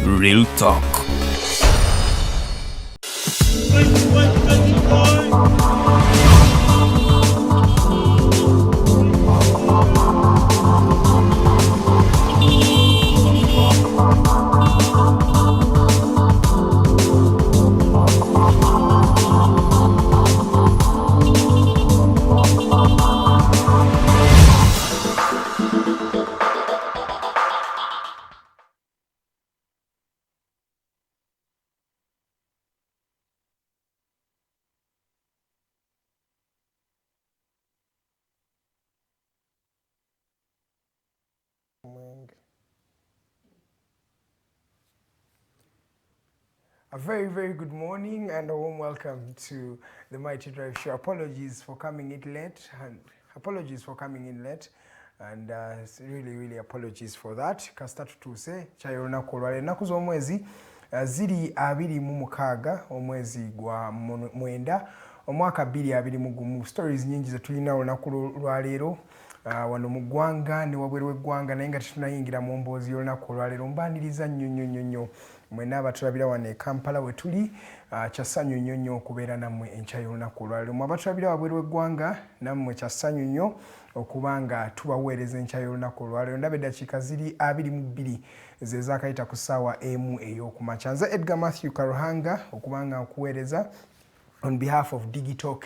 Real talk. A very, very good morning and a warm welcome to the Mighty Drive Show. Apologies for coming in late, and really apologies for that. Kasita tutuuse kyayo lunaku olwaleero ennaku z'omwezi ziri 26 omwezi gwa mwenda omwaka 2021. Stories nyingi ze tulina olunaku lwaleero wano mu ggwanga ne wabweru w'eggwanga, naye nga tetunayingira mu mboozi y'olunaku olwaleero. Mbaniriza nnyo mwena abatulabira wano e Kampala we tuli, kyassanyu nnyo okubeera nammwe enkya y'olunaku olwaleero. Mmwe abatulabira wabweru w'eggwanga nammwe kyassanyu nnyo okuba nga tubaweereza enkya y'olunaku olwaleero. Ndaba eddakiika ziri 22 ze zaakayita ku ssaawa emu ey'okumakya. Nze Edgar Matthew Karuhanga okuba nga nkuweereza on behalf of Digitalk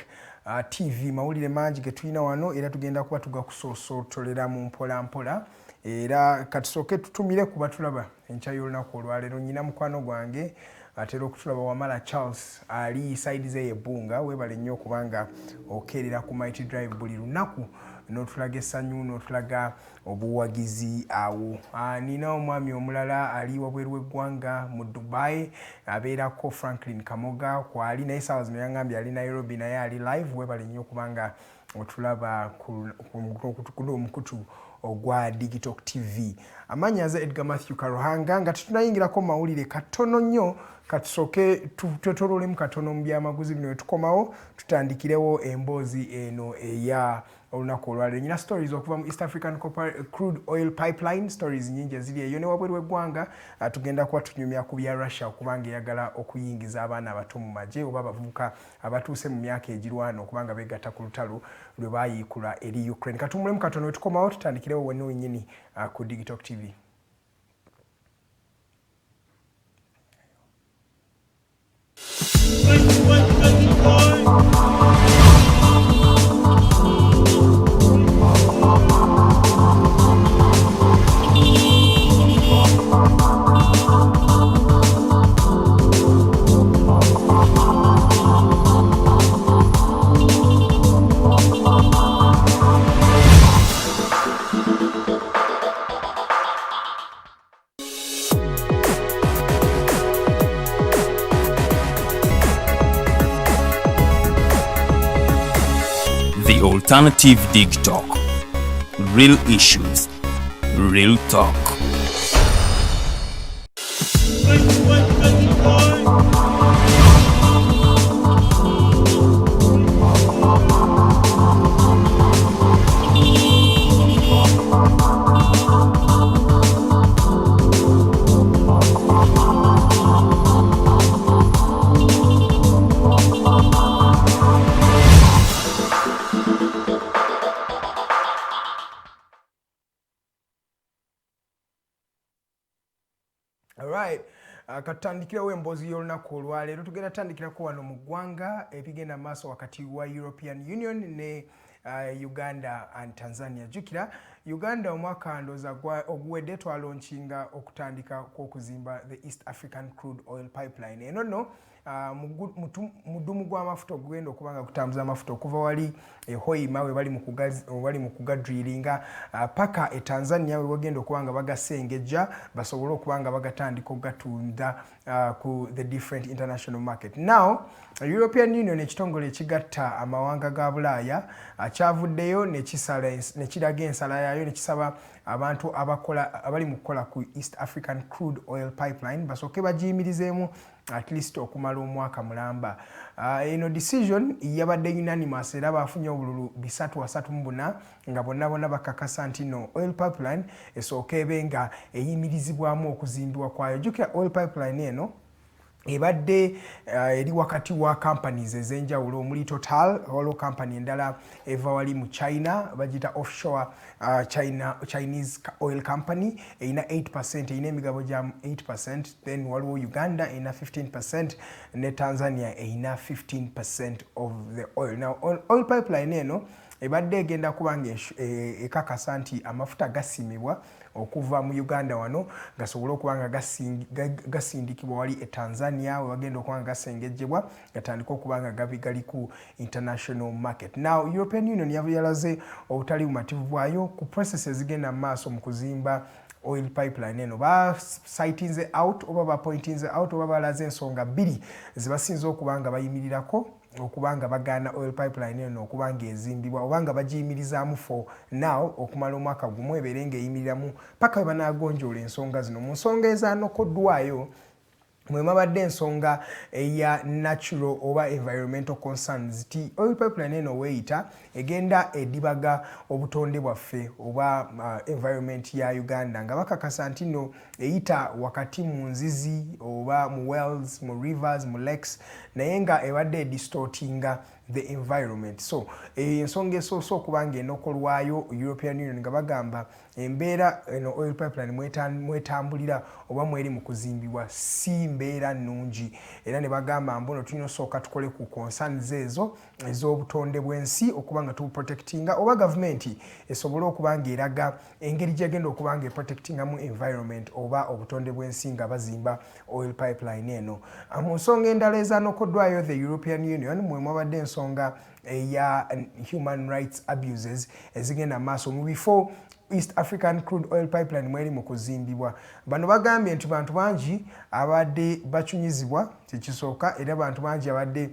TV, mawulire mangi ge tulina wano era tugenda kuba tugakusoosotolera mu mpola era katusooke tutumire ku batulaba enkya y'olunaku olwaleero. Nnyina mukwano gwange atera okutulaba Wamala Charles ali side ze y'ebbunga. Weebale nnyo okubanga okeerera ku Mighty Drive buli lunaku n'otulaga essanyu n'otulaga obuwagizi awo. Nina omwami omulala ali wabweru w'eggwanga mu Dubai abeerako Franklin Kamoga kwali, naye essaawa zino yangambye ali Nairobi naye ali live. Weebale nnyo okubanga otulaba ku omukutu ogwa Digitalk TV. Amannya nze Edgar Matthew Karuhanga, nga tetunayingirako mawulire katono nnyo katusooke twetoloolemu katono mu byamaguzi bino. Wetukomawo tutandikirewo emboozi eno eya olunaku olwaleero. Nyina stories okuva mu East African Crude Oil Pipeline, stories nyingi eziri eyo. Ne wabweru w'eggwanga tugenda kuba tunyumya ku bya Russia okubanga eyagala okuyingiza abaana abato mu magye oba abavubuka abatuuse mu myaka egirwana okubanga beegatta ku lutalo lwe baayiikula eri Ukraine. Katumulemu katono wetukomawo tutandikirewo wenna wennyini ku Digitalk TV. The Alternative Digitalk. Real issues, real talk. Alright, katutandikirawo emboozi y'olunaku olwaleero. Tugenda tutandikirako wano mu ggwanga ebigenda maaso wakati wa European Union ne Uganda and Tanzania. Jukira Uganda omwaka ndooza oguwedde twalaunchinga okutandika kw'okuzimba the East African Crude Oil Pipeline. Eno nno mudumu gw'amafuta ogugenda okubanga kutambuza amafuta okuva wali Hoima we bali mu kugadrilinga paka e Tanzania we bagenda okubanga bagasengejja basobole okubanga bagatandika okugatunda ku the different international market. Now European Union ekitongole ekigatta amawanga ga Bulaaya kyavuddeyo ne kiraga ensala yaayo kiddayo ne kisaba abantu abali mu kukola ku East African Crude Oil Pipeline basooke bagiyimirizeemu at least okumala omwaka mulamba. Eno decision yabadde unanimous era bafunye obululu 334 nga bonna bakakasa nti no oil pipeline esooka ebe nga eyimirizibwamu okuzimbibwa kwayo. Jjukira oil pipeline eno ebadde eri wakati wa companies ez'enjawulo omuli Total, oil company endala eva wali mu China bagita offshore Chinese oil company erina 8%, erina emigabo gya 8%, then waliwo Uganda erina 15% ne Tanzania erina 15% of the oil. Now oil pipeline eno ebadde egenda kubanga ekakasa nti amafuta gasimibwa okuva mu Uganda wano gasobola okubanga gasindikibwa wali Tanzania we bagenda okubanga gasengejjebwa gatandika okubanga gali ku international market. Now European Union yalaze obutali bumativu bwayo ku processes zigenda mu maaso mu kuzimba oil pipeline eno. Ba citinze out oba ba pointinze out oba balaze ensonga bbiri zibasinza okubanga bayimirirako okubanga bagana oil pipeline eno okubanga ezimbibwa obanga bagiyimirizaamu for now okumala omwaka gumu ebeere ng'eyimiriramu paka we banaagonjoola ensonga zino. Mu nsonga ezaanokoddwayo mwe mabadde ensonga eya natural oba environmental concerns ti oil pipeline eno weeyita egenda edibaga obutonde bwaffe oba environment ya Uganda nga bakakasa nti no eyita wakati mu nzizi oba mu wells, mu rivers, mu lakes naye nga ebadde distortinga the environment. So ensonga esoose okubanga enokolwayo European Union nga bagamba embeera eno oil pipeline mwetambulira oba mweri mu kuzimbibwa si mbeera nnungi era ne bagamba mbono tulina osooka tukole ku concerns ezo ez'obutonde bw'ensi okubanga tuprotectinga oba gavumenti esobole okubanga eraga engeri gyegenda okubanga eprotectingamu environment oba obutonde bw'ensi nga bazimba oil pipeline eno. Mu nsonga endala ezaanokoddwayo the European Union mwe mwabadde ensonga eya human rights abuses ezigenda maaso mu bifo East African Crude Oil Pipeline mweri mu kuzimbibwa. Bano bagambye nti bantu bangi abadde bachunyizibwa kikisooka era bantu bangi abadde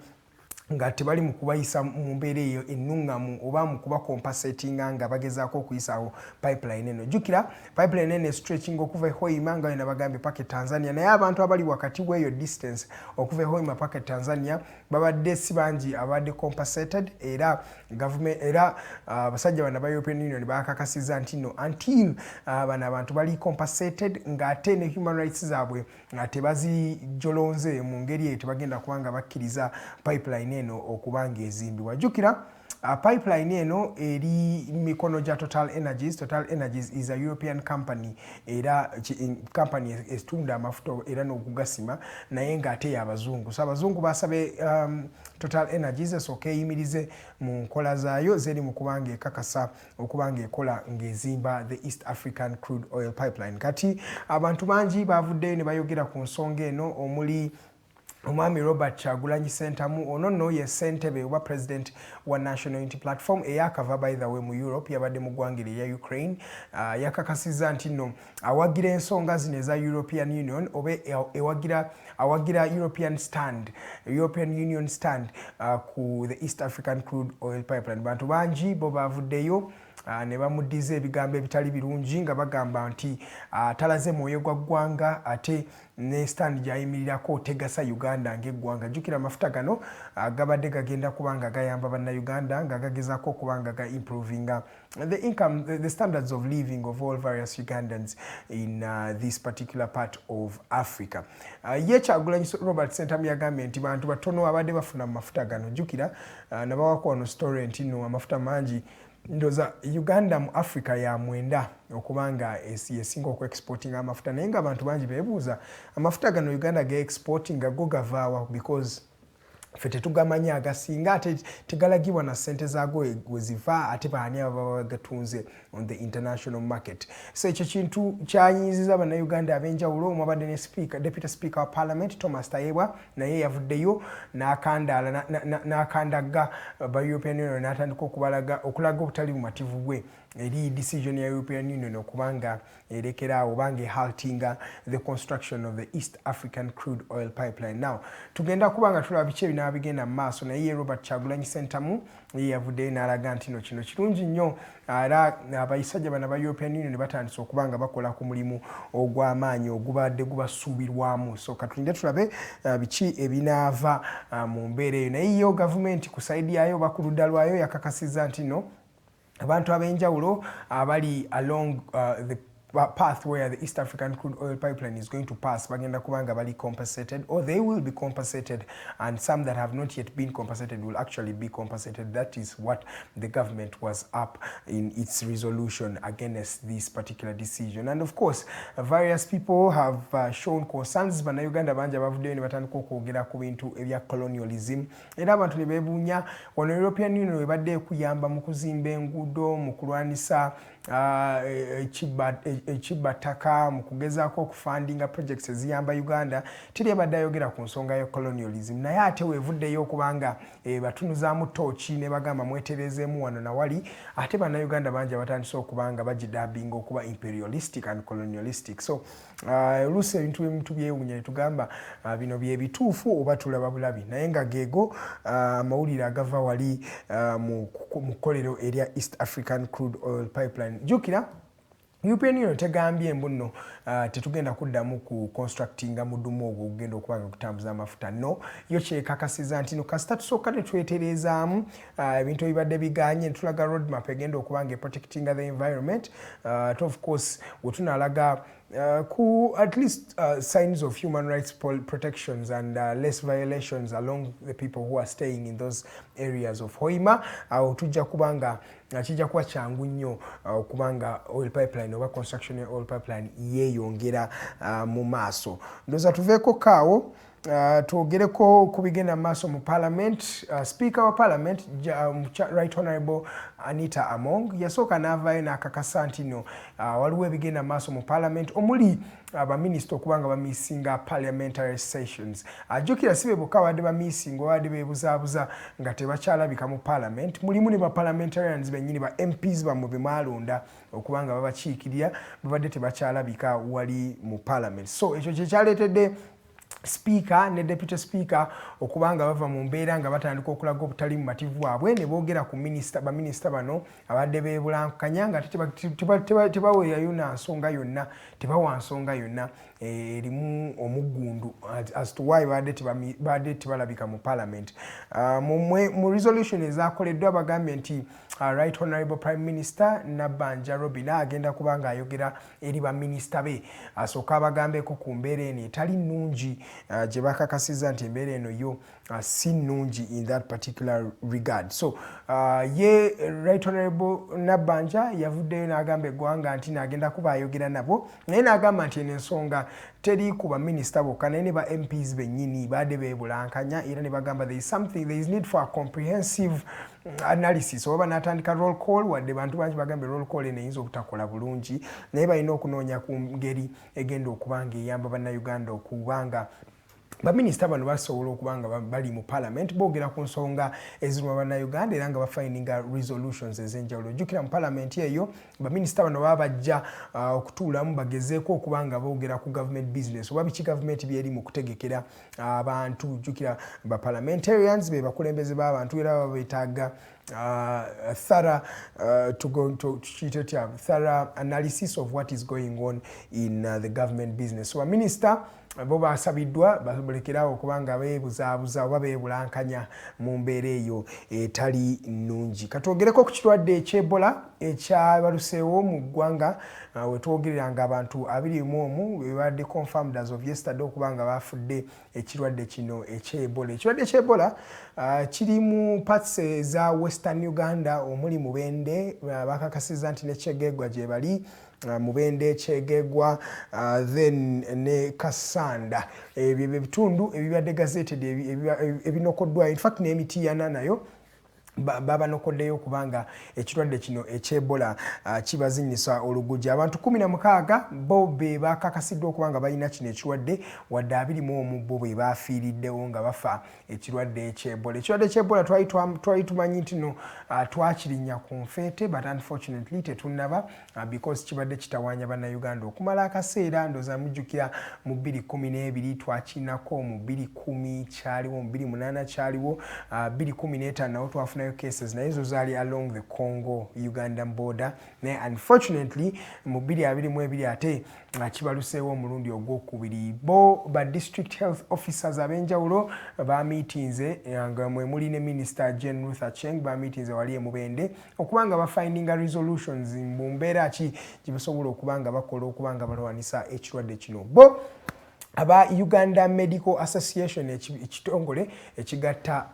nga tebali mu kubayisa mu mbeera eyo ennungamu oba mu kuba compensatinga nga bagezaako okuyisaawo pipeline eno. Jjukira pipeline eno stretching okuva Hoima nga wena bagambye paka Tanzania naye abantu abali wakati w'eyo distance okuva Hoima paka Tanzania babadde si bangi abadde compensated era government era basajja bana ba European Union bakakasiza nti no until bana abantu bali compensated ng'ate ne human rights zaabwe nga tebazijolonze mu ngeri eyo tebagenda kubanga bakkiriza pipeline eno okubanga ezimbibwa. Jjukira pipeline eno eri mikono gya Total Energies. Total Energies is a European company era company etunda amafuta era n'okugasima naye ng'ate y'abazungu. So abazungu basabe Total Energies esooka eyimirize mu nkola zaayo zeri mu kubanga ekakasa okubanga ekola ng'ezimba the East African Crude Oil Pipeline. Kati abantu bangi bavuddeyo ne bayogera ku nsonga eno omuli Omwami Robert Kyagulanyi Ssentamu ono nno ye ssentebe oba president wa National Unity Platform eyakava by the way mu Europe yabadde mu ggwanga erya Ukraine yakakasiza nti nno awagira ensonga zino eza European Union oba awagira European Union stand ku the East African Crude Oil Pipeline. Bantu bangi bo bavuddeyo ne bamuddiza ebigambo ebitali birungi nga bagamba nti talaze mwoyo gwa ggwanga ate ne stand gyayimirirako tegasa Uganda ng'eggwanga. Jjukira amafuta gano gabadde gagenda kubanga gayamba bannayuganda nga gagezaako okubanga ga improvinga the income, the standards of living of all various Ugandans in this particular part of Africa. Ye Kyagulanyi Robert Ssentamu yagambye nti bantu batono abadde bafuna amafuta gano. Jjukira nabawako wano story nti no amafuta mangi ndoza Uganda mu Africa ya mwenda okubanga yesinga okweexporting amafuta naye nga abantu bangi beebuuza amafuta gano Uganda ge-exporting go gavaawa because ffe tetugamanya agasinga ate tegalagibwa na ssente zaago weziva ate baani ababa bagatunze on the international market. So ekyo kintu kyayinziza bannayuganda ab'enjawulo omwabadde ne deputy speaker wa parliament Thomas Tayebwa naye yavuddeyo n'akandaga ba European Union n'atandika okulaga obutali bumativu bwe eri decision ya European Union okubanga erekeraawo obanga ehaltinga the construction of the East African Crude Oil Pipeline. Now tugenda kubanga tulaba biki ebinaabigenda mu maaso naye Robert Kyagulanyi Ssentamu ye yavuddeyo n'alaga nti no kino kirungi nnyo era abayisajja bana ba European Union batandise okubanga bakola ku mulimu ogw'amaanyi ogubadde gubasuubirwamu. So katulinde tulabe biki ebinaava mu mbeera eyo. Naye yo gavumenti ku saidi yayo bakuludda lwayo yakakasizza nti no abantu ab'enjawulo abali along the path where the East African crude oil pipeline is going to pass bagenda kubanga bali compensated, or they will be compensated, and some that have not yet been compensated will actually be compensated. That is what the government was up in its resolution against this particular decision. And of course various people have shown concerns. Bannayuganda bangi abavuddeyo ne batandika okwogera ku bintu ebya colonialism, era abantu ne beebuunya wano European Union ebadde ekuyamba mu kuzimba enguudo, mu kulwanisa ekibbataka, mu kugezaako okufandinga projects eziyamba Uganda, teri abadde ayogera ku nsonga ya colonialism. Naye ate weevuddeyo okubanga batunuzaamu tooki ne bagamba mwetereezeemu wano nawali, ate bannayuganda bangi abatandise okubanga bagidabinga okuba imperialistic and colonialistic. So oluusi ebintu byewuunya ne tugamba bino bye bituufu oba tulaba bulabi, naye nga geego amawulire agava wali mu kkolero erya East African Crude Oil Pipeline. Jukira European Union tegambye mbu nno tetugenda kuddamu ku constructinga mudumu ogwo ogenda okubanga kutambuza amafuta. No, yo kyekakasiza nti no kasita tusooka ne twetereezaamu ebintu ebibadde biganye, ne tulaga roadmap egenda okubanga protecting the environment. Of course wetunalaga ku at least signs of human rights protections and less violations along the people who are staying in those areas of Hoima, tujja kubanga kijja kuba kyangu nnyo okubanga oil pipeline oba construction ya oil pipeline yeeyongera mu maaso. Ndowooza tuveeko kaawo twogereko ku bigenda maaso mu parliament. Speaker wa parliament Right Honourable Anita Among yasooka n'avaayo n'akakasa nti no waliwo ebigenda maaso mu parliament omuli abaminisita okubanga bamiisinga parliamentary sessions. Ajjukira si be bokka abadde bamiisinga obadde beebuzaabuza nga tebakyalabika mu parliament, mulimu ne ba parliamentarians bennyini ba MPs bamwe be mwalonda okubanga babakiikirira babadde tebakyalabika wali mu parliament. So ekyo kyekyaleetedde Speaker ne Deputy Speaker okubanga bava mu mbeera nga batandika okulaga obutali mu mativu bwabwe, ne boogera ku baminisita bano abadde beebulankanya nga tebaweerayo na nsonga yonna, tebawa nsonga yonna erimu omuggundu as to why badde tebalabika mu parliament. Mu resolution ezaakoleddwa bagambye nti Right Honourable Prime Minister Nabbanja Robina agenda kubanga ayogera eri baminisita be asooka abagambeko ku mbeera eno etali nnungi gye bakakasiza nti embeera eno yo si nnungi in that particular regard. So ye Right Honourable Nabbanja yavuddeyo n'agamba eggwanga nti n'agenda kuba ayogera nabo, naye n'agamba nti eno ensonga teri ku baminisita bokka naye ne ba MPs bennyini badde beebulankanya, era ne bagamba there is need for a comprehensive analysis. Oba n'atandika roll call, wadde bantu bangi bagambe roll call eno eyinza obutakola bulungi, naye balina okunoonya ku ngeri egenda okubanga eyamba bannayuganda okubanga baminisita bano basobola okubanga bali mu parliament boogera ku nsonga eziruma bannayuganda era nga bafindinga resolutions ez'enjawulo. Jjukira mu parliament eyo baminisita bano baba bajja okutuulamu bagezeeko okubanga boogera ku government business oba biki government byeri mu kutegekera abantu. Jjukira ba parliamentarians be bakulembeze b'abantu era baba beetaaga thorough analysis of what is going on in the government business. So minister bo basabiddwa basobolekeraawo okubanga beebuzaabuza oba beebulankanya mu mbeera eyo etali nnungi. Katwogereko ku kirwadde eky'Ebola ekyabaluseewo mu ggwanga wetwogereranga abantu 21 bebadde confirmed as of yesterday okubanga bafudde ekirwadde kino eky'Ebola. Ekirwadde eky'Ebola kiri mu parts eza Western Uganda omuli Mubende, bakakasiza nti ne Kyegegwa gye bali Mubende, Kyegegwa, then ne Kasanda. Ebyo ebitundu ebibadde gazetted ebinokoddwa, in fact n'Emityana nayo baba nokoddeyo kubanga ekirwadde kino eky'Ebola kibazinyisa oluguja. Abantu 16 bo be bakakasiddwa okubanga balina kino ekirwadde, wadde 21 bo be bafiiriddewo nga bafa ekirwadde eky'Ebola. Ekirwadde eky'Ebola twali tumanyi nti no twakirinya ku nfeete, but unfortunately tetunnaba because kibadde kitawaanya bannayuganda okumala akaseera. Ndooza mujjukira mu 2012 twakinako, mu 2010 kyaliwo, mu 2008 kyaliwo, 2015 nawo twafuna bafunayo cases naye zo zaali along the Congo-Ugandan border naye unfortunately mu 2022 ate kibaluseewo omulundi ogwokubiri bo ba district health officers ab'enjawulo bamiitinze nga mwe muli ne Minister Jane Ruth Aceng bamiitinze wali e Mubende okubanga bafindinga resolutions mu mbeera ki gye basobola okubanga bakola okubanga balwanisa ekirwadde kino bo aba Uganda Medical Association ekitongole ekigatta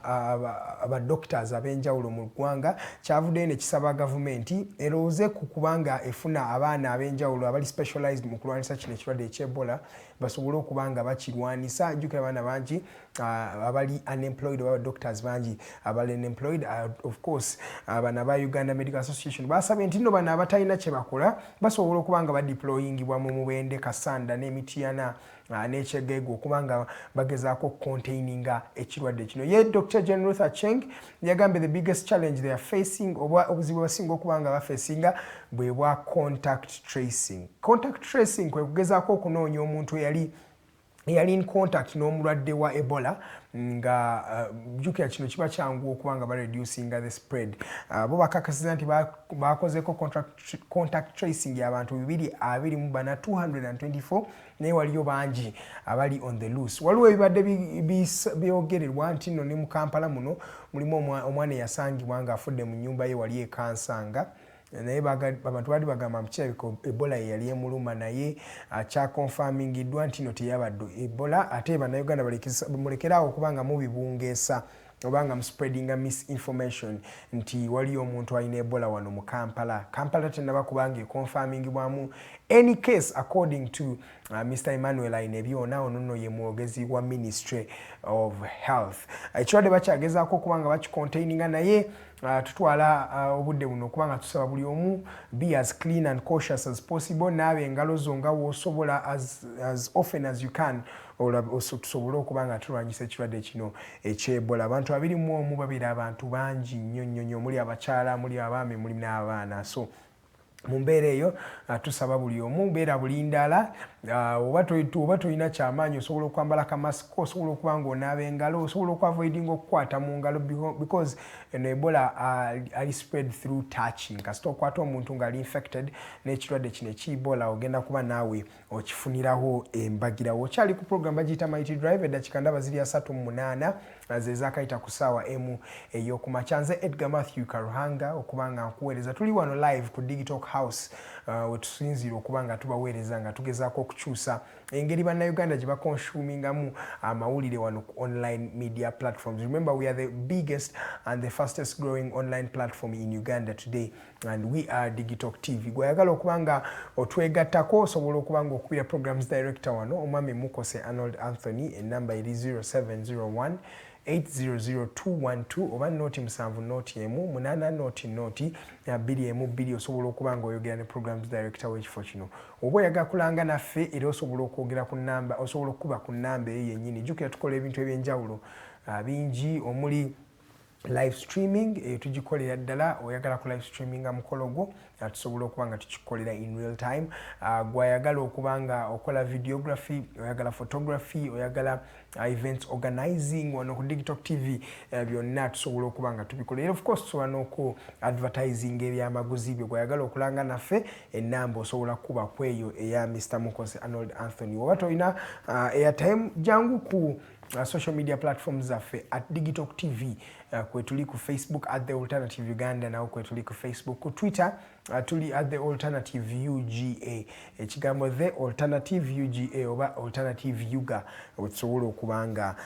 aba doctors ab'enjawulo mu ggwanga kyavuddeyo ne kisaba gavumenti erooze ku kubanga efuna abaana ab'enjawulo abali specialized mu kulwanisa kino ekirwadde eky'Ebola basobole okubanga bakirwanisa jjukira abaana bangi abali unemployed aba doctors bangi abali unemployed of course abana ba Uganda Medical Association basabye nti nno bano abatalina kye bakola basobola okubanga badeployingibwa mu Mubende Kasanda n'Emityana n'Ekyegeego okubanga bagezaako containinga ekirwadde kino ye Dr. Jane Ruth Aceng yagambye the biggest challenge they are facing oba obuzibu basinga okubanga bafacinga bwe bwa contact tracing kwe kugezaako okunoonya omuntu eyali in contact n'omulwadde wa Ebola nga jukira kino kiba kyangu okubanga ba reducinga the spread bo bakakasiza nti bakozeko contact tracing y'abantu 224 naye waliyo bangi abali on the loose waliwo ebibadde byogererwa nti nno ne mu Kampala muno mulimu omwana eyasangibwa nga afudde mu nnyumba ye wali ekansanga naye abantu bali bagamba mukirabiko Ebola yali emuluma naye kyakonfamingiddwa nti no teyabadde Ebola ate bannayuganda mulekerawo okubanga mubibungeesa obanga spreading misinformation nti waliyo omuntu alina Ebola wano mu Kampala tennaba kubanga ekonfamingibwamu any case according to Mr. Emmanuel Ainebyona ono ye mwogezi wa Ministry of Health ekirwadde bakyagezaako okubanga bakicontaininga naye tutwala obudde buno okubanga tusaba buli omu be as clean and cautious as possible naabe engalo zo nga w'osobola as often as you can tusobole okubanga tulwanyisa ekirwadde kino eky'Ebola abantu 21 babeera abantu bangi nnyo muli abakyala muli abaami muli n'abaana so mu mbeera eyo tusaba buli omu beera bulindala oba tolina kyamaanyi osobola okwambala kamasiko osobola okuba ng'onaaba engalo osobola okuavoidinga okukwata mu ngalo because eno Ebola ali spread through touching kasita okwata omuntu ng'ali infected n'ekirwadde kino eky'Ebola ogenda kuba naawe okifunirawo embagirawo okyali ku program bagiyita Mighty Drive eddakiika ndaba ziri 38 ze zaakayita ku ssaawa emu ey'okumakya nze Edgar Matthew Karuhanga okubanga nkuweereza tuli wano live ku Digital House wetusinzira okubanga tubaweereza nga tugezaako okukyusa engeri bannayuganda gye bakonsumingamu amawulire wano ku online media platforms. Remember, we are the biggest and the fastest growing online platform in Uganda today, and we are Digital TV. Gwayagala okubanga otwegattako osobola okubanga okubira programs director wano omwami Mukose Arnold Anthony enamba eri 0701 800-212 oba noti 7 noti emu 8 noti 2 osobola okubanga oyogera ne programs director w'ekifo kino oba oyagala kulanga naffe era osobola okwogera ku namba osobola okuba ku namba eyo yennyini jjukira tukola ebintu ebyenjawulo bingi omuli live streaming tugikolera ddala oyagala ku live streaming mukolo gwo tusobola okubanga tukikolera in real time gwayagala okubanga okola videography oyagala photography oyagala events organizing wano ku Digital TV byonna tusobola okubanga tubikolera of course tusobola n'oku advertising ebyamaguzi byo gwayagala okulanga naffe enamba osobola kuba kweyo eya Mr. Mukose Arnold Anthony oba tolina airtime jangu ku social media platforms zaffe at Digital TV kwe tuli ku Facebook at The Alternative Uganda nawo kwe tuli ku Facebook ku Twitter tuli at The Alternative UGA ekigambo The Alternative UGA oba Alternative Uga otusobola okubanga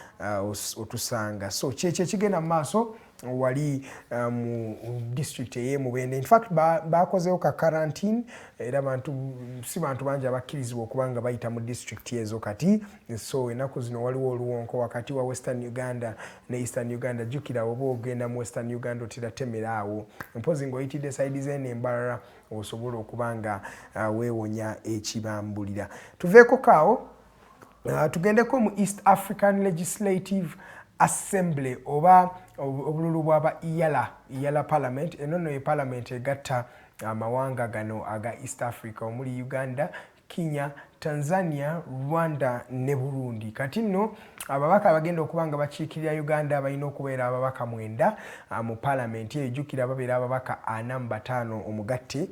otusanga so kyekyo kigenda mu maaso wali mu district eye Mubende. In fact bakozeewo ka quarantine era si bantu bangi abakkirizibwa okubanga bayita mu district ezo kati so ennaku zino waliwo oluwonko wakati wa Western Uganda ne Eastern Uganda jjukira oba ogenda mu Western Uganda oteratemera awo mpozi ng'oyitidde side z'eno embalala osobola okubanga weewonya ekibambulira tuveeko kaawo tugendeko mu East African Legislative Assembly oba obululu bw'aba Iyala Parliament eno ye Parliament egatta amawanga gano aga East Africa omuli Uganda, Kenya, Tanzania, Rwanda ne Burundi. Kati nno ababaka abagenda okubanga bakiikirira Uganda balina okubeera ababaka 9 mu parliament ejjukira babeera ababaka 45 omugatte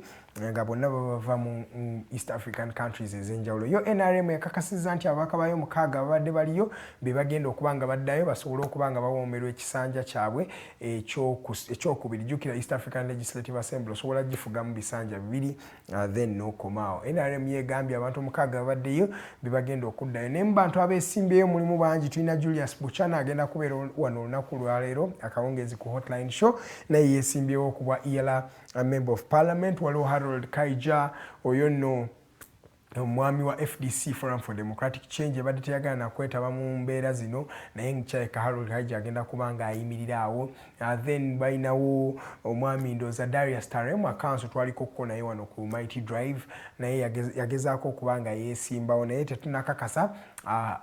nga bonna bava mu East African countries ez'enjawulo. Yo NRM yakakasizza nti ababaka bayo 6 babadde baliyo be bagenda okubanga baddayo basobole okubanga bawoomerwa ekisanja kyabwe ekyokubiri. Jjukira East African Legislative Assembly osobola gifugamu bisanja 2 then n'okomaawo. NRM yegambye abantu 6 babaddeyo be bagenda okuddayo. Naye mu bantu abeesimbeyo mulimu bangi tulina Julius Buchana agenda kubeera wano olunaku lwa leero akawungeezi ku Hotline Show naye yeesimbyewo okubwa ELA Member of Parliament. Waliwo Harold Kaija oyo nno omwami wa FDC Forum for Democratic Change abadde teyagala nakwetaba mu mbeera zino naye nkyaleka Harold Kaija agenda kubanga ayimirira awo. Then balinawo omwami ndooza Darius Taremu akanso twaliko ko naye wano ku Mighty Drive naye yagezaako okubanga yeesimbawo naye tetunakakasa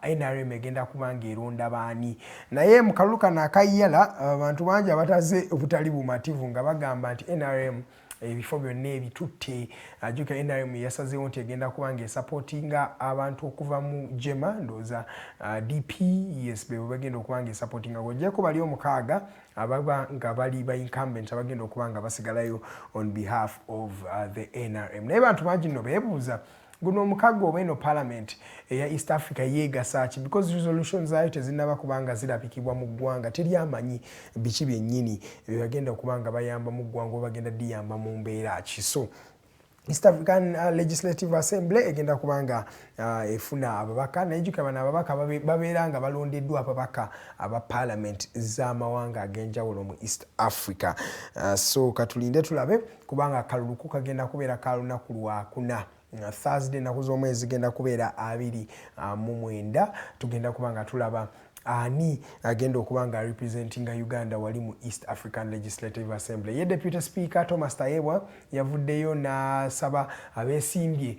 NRM egenda kubanga eronda baani. Naye mu kalulu kano akayala abantu bangi abataze obutali bumativu nga bagamba nti NRM ebifo byonna ebitutte. Ajjuka NRM yasazeewo nti egenda kubanga esupportinga abantu okuva mu Jema ndooza DP yes be bagenda okubanga esupportinga gojjeko bali 6 ababa nga bali ba incumbent abagenda okubanga basigalayo on behalf of the NRM. Naye bantu bangi nno beebuuza guno omukago oba eno parliament eya East Africa yeegasa ki because resolutions zaayo tezinnaba kubanga zirabikibwa mu ggwanga teri amanyi biki byennyini bagenda okubanga bayamba mu ggwanga oba bagenda diyamba mu mbeera ki. So East African Legislative Assembly egenda kubanga efuna ababaka naye jjuka bano ababaka babeera nga balondeddwa ababaka aba parliament z'amawanga ag'enjawulo mu East Africa. So katulinde tulabe kubanga akalulu kagenda kubeera ka lunaku lwakuna. Thursday naku z'omwezi zigenda kubeera 29 tugenda kubanga tulaba ani agenda okubanga representinga Uganda wali mu East African Legislative Assembly. Ye Deputy Speaker Thomas Tayebwa yavuddeyo n'asaba abeesimbye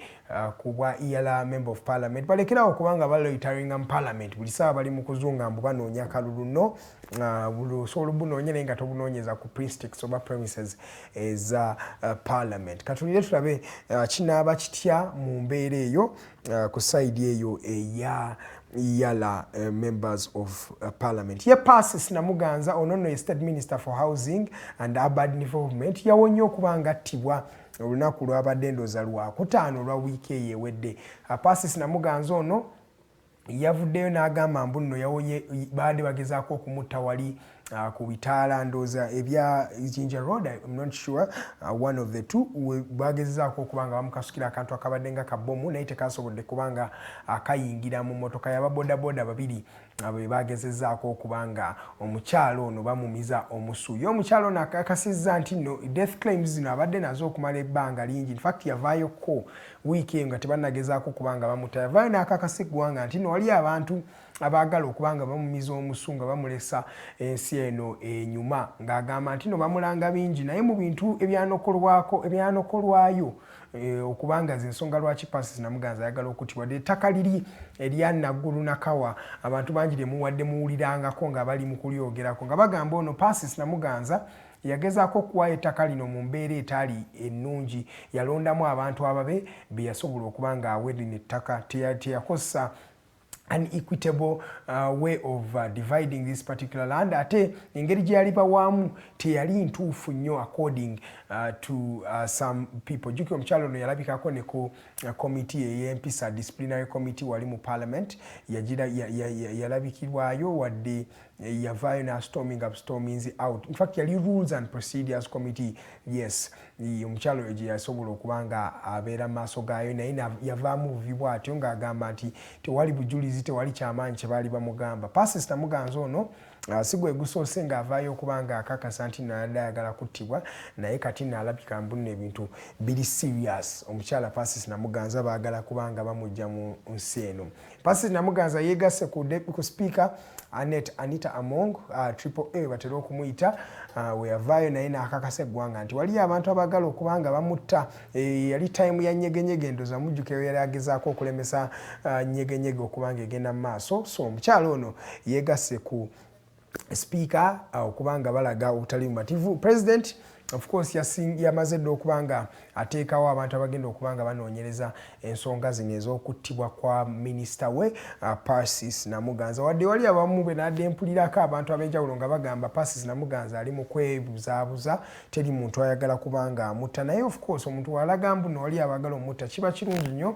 ku bwa ELA Member of Parliament balekerawo okubanga baloitaringa mu Parliament buli ssaawa bali mu kuzunga mbu banoonya kalulu nno osobola bunoonya naye nga tobunoonyeza ku precincts oba premises eza Parliament. Katulire tulabe kinaaba kitya mu mbeera eyo ku side eyo eya ELA Members of Parliament. Ye Persis Namuganza ono ye State Minister for Housing and Urban Development yawonye okubanga attibwa olunaku lwabadde ndooza lwakutaano lwa wiiki eyo ewedde. Persis Namuganza ono yavuddeyo n'agamba mbu nno yawonye baadde bagezaako okumutta wali ku bitaala ndooza ebya Ginger Road. I'm not sure one of the two bagezaako okubanga bamukasukira akantu akabadde nga kabomu naye tekasobodde kubanga akayingira mu motoka y'ababodaboda babiri abo bagezezaako okubanga omukyalo ono bamumiza omusuuyo. Omukyalo ono akakasizza nti nno death claims zino abadde nazo okumala ebbanga lingi. In fact yavaayoko wiiki eyo nga tebannagezaako okubanga bamuta. Yavaayo n'akakasa eggwanga nti nno wali abantu abaagala okubanga bamumiza omusu nga bamulesa ensi eno enyuma ng'agamba nti no bamulanga bingi naye mu bintu ebyanokolwayo okubanga zensonga lwaki Persis Namuganza ayagala okuttibwa ettaka liri erya Naggulu Nakawa abantu bangi lyemuwadde muwulirangako nga bali mu kulyogerako nga bagamba ono Persis Namuganza yagezaako okuwaayo ettaka lino mu mbeera etaali ennungi yalondamu abantu ababe be yasobola okubanga awe lino ettaka teyakozesa an equitable way of dividing this particular land. Ate engeri gye yali bawaamu teyali ntuufu nnyo according to some people. Jukira omukyalo ono yalabikako ne ku committee ey'empisa disciplinary committee wali mu parliament yalabikirwayo wadde yavaayo na storming up stormings out. In fact yali rules and procedures committee yes omukyalo egye yasobola okubanga abeera mu maaso gaayo naye yavaamu buvi bw'atyo ng'agamba nti tewali bujulizi tewali kyamaanyi kye baali bamugamba. Persis Namuganza ono sigwe gusoose ng'avaayo okubanga akakasa nti nayadde ayagala kuttibwa naye kati naalabika mbu nno ebintu biri serious. Omukyala Persis Namuganza baagala kubanga bamujja mu nsi eno. Persis Namuganza yeegasse ku speaker Anita Among Triple A batera okumuyita we yavaayo naye n'akakasa eggwanga nti waliyo abantu abaagala okubanga bamutta. Yali time ya nyegenyege ndooza mujjukeyo yali agezaako okulemesa nyegenyege okubanga egenda mu maaso. So omukyalo ono yeegasse ku speaker okubanga balaga obutali bumativu. President of course yamaze dde okubanga ateekawo abantu abagenda okubanga banoonyereza ensonga zino ez'okuttibwa kwa minisita we Persis Namuganza. Wadde wali abamu be nadde mpulirako abantu ab'enjawulo nga bagamba Persis Namuganza ali mu kwebuzaabuza, teri muntu ayagala kubanga amutta. Naye of course omuntu walaga mbuno wali abagala omutta kiba kirungi nnyo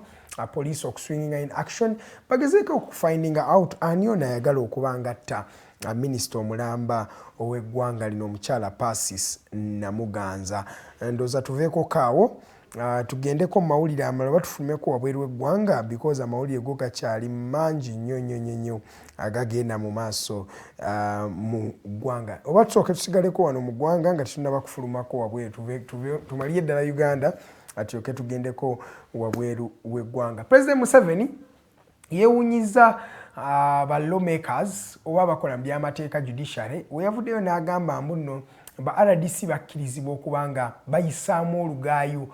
police okuswinginga in action bagezeeko okufindinga out ani ono ayagala okubanga atta minisita omulamba ow'eggwanga lino omukyala Persis Namuganza. Ndowooza tuveeko kaawo tugendeko mu mawulire amalala oba tufulumeko wabweru w'eggwanga because amawulire go gakyali mangi nnyo agagenda mu maaso mu ggwanga. Oba tusooke tusigaleko wano mu ggwanga nga tetunnaba kufulumako wabweru tumalire ddala Uganda atyoke tugendeko wabweru w'eggwanga. President Museveni yeewuunyiza ba lawmakers oba abakola mu by'amateeka judiciary we yavuddeyo n'agamba mbuno ba RDC bakkirizibwa okubanga bayisaamu olugaayu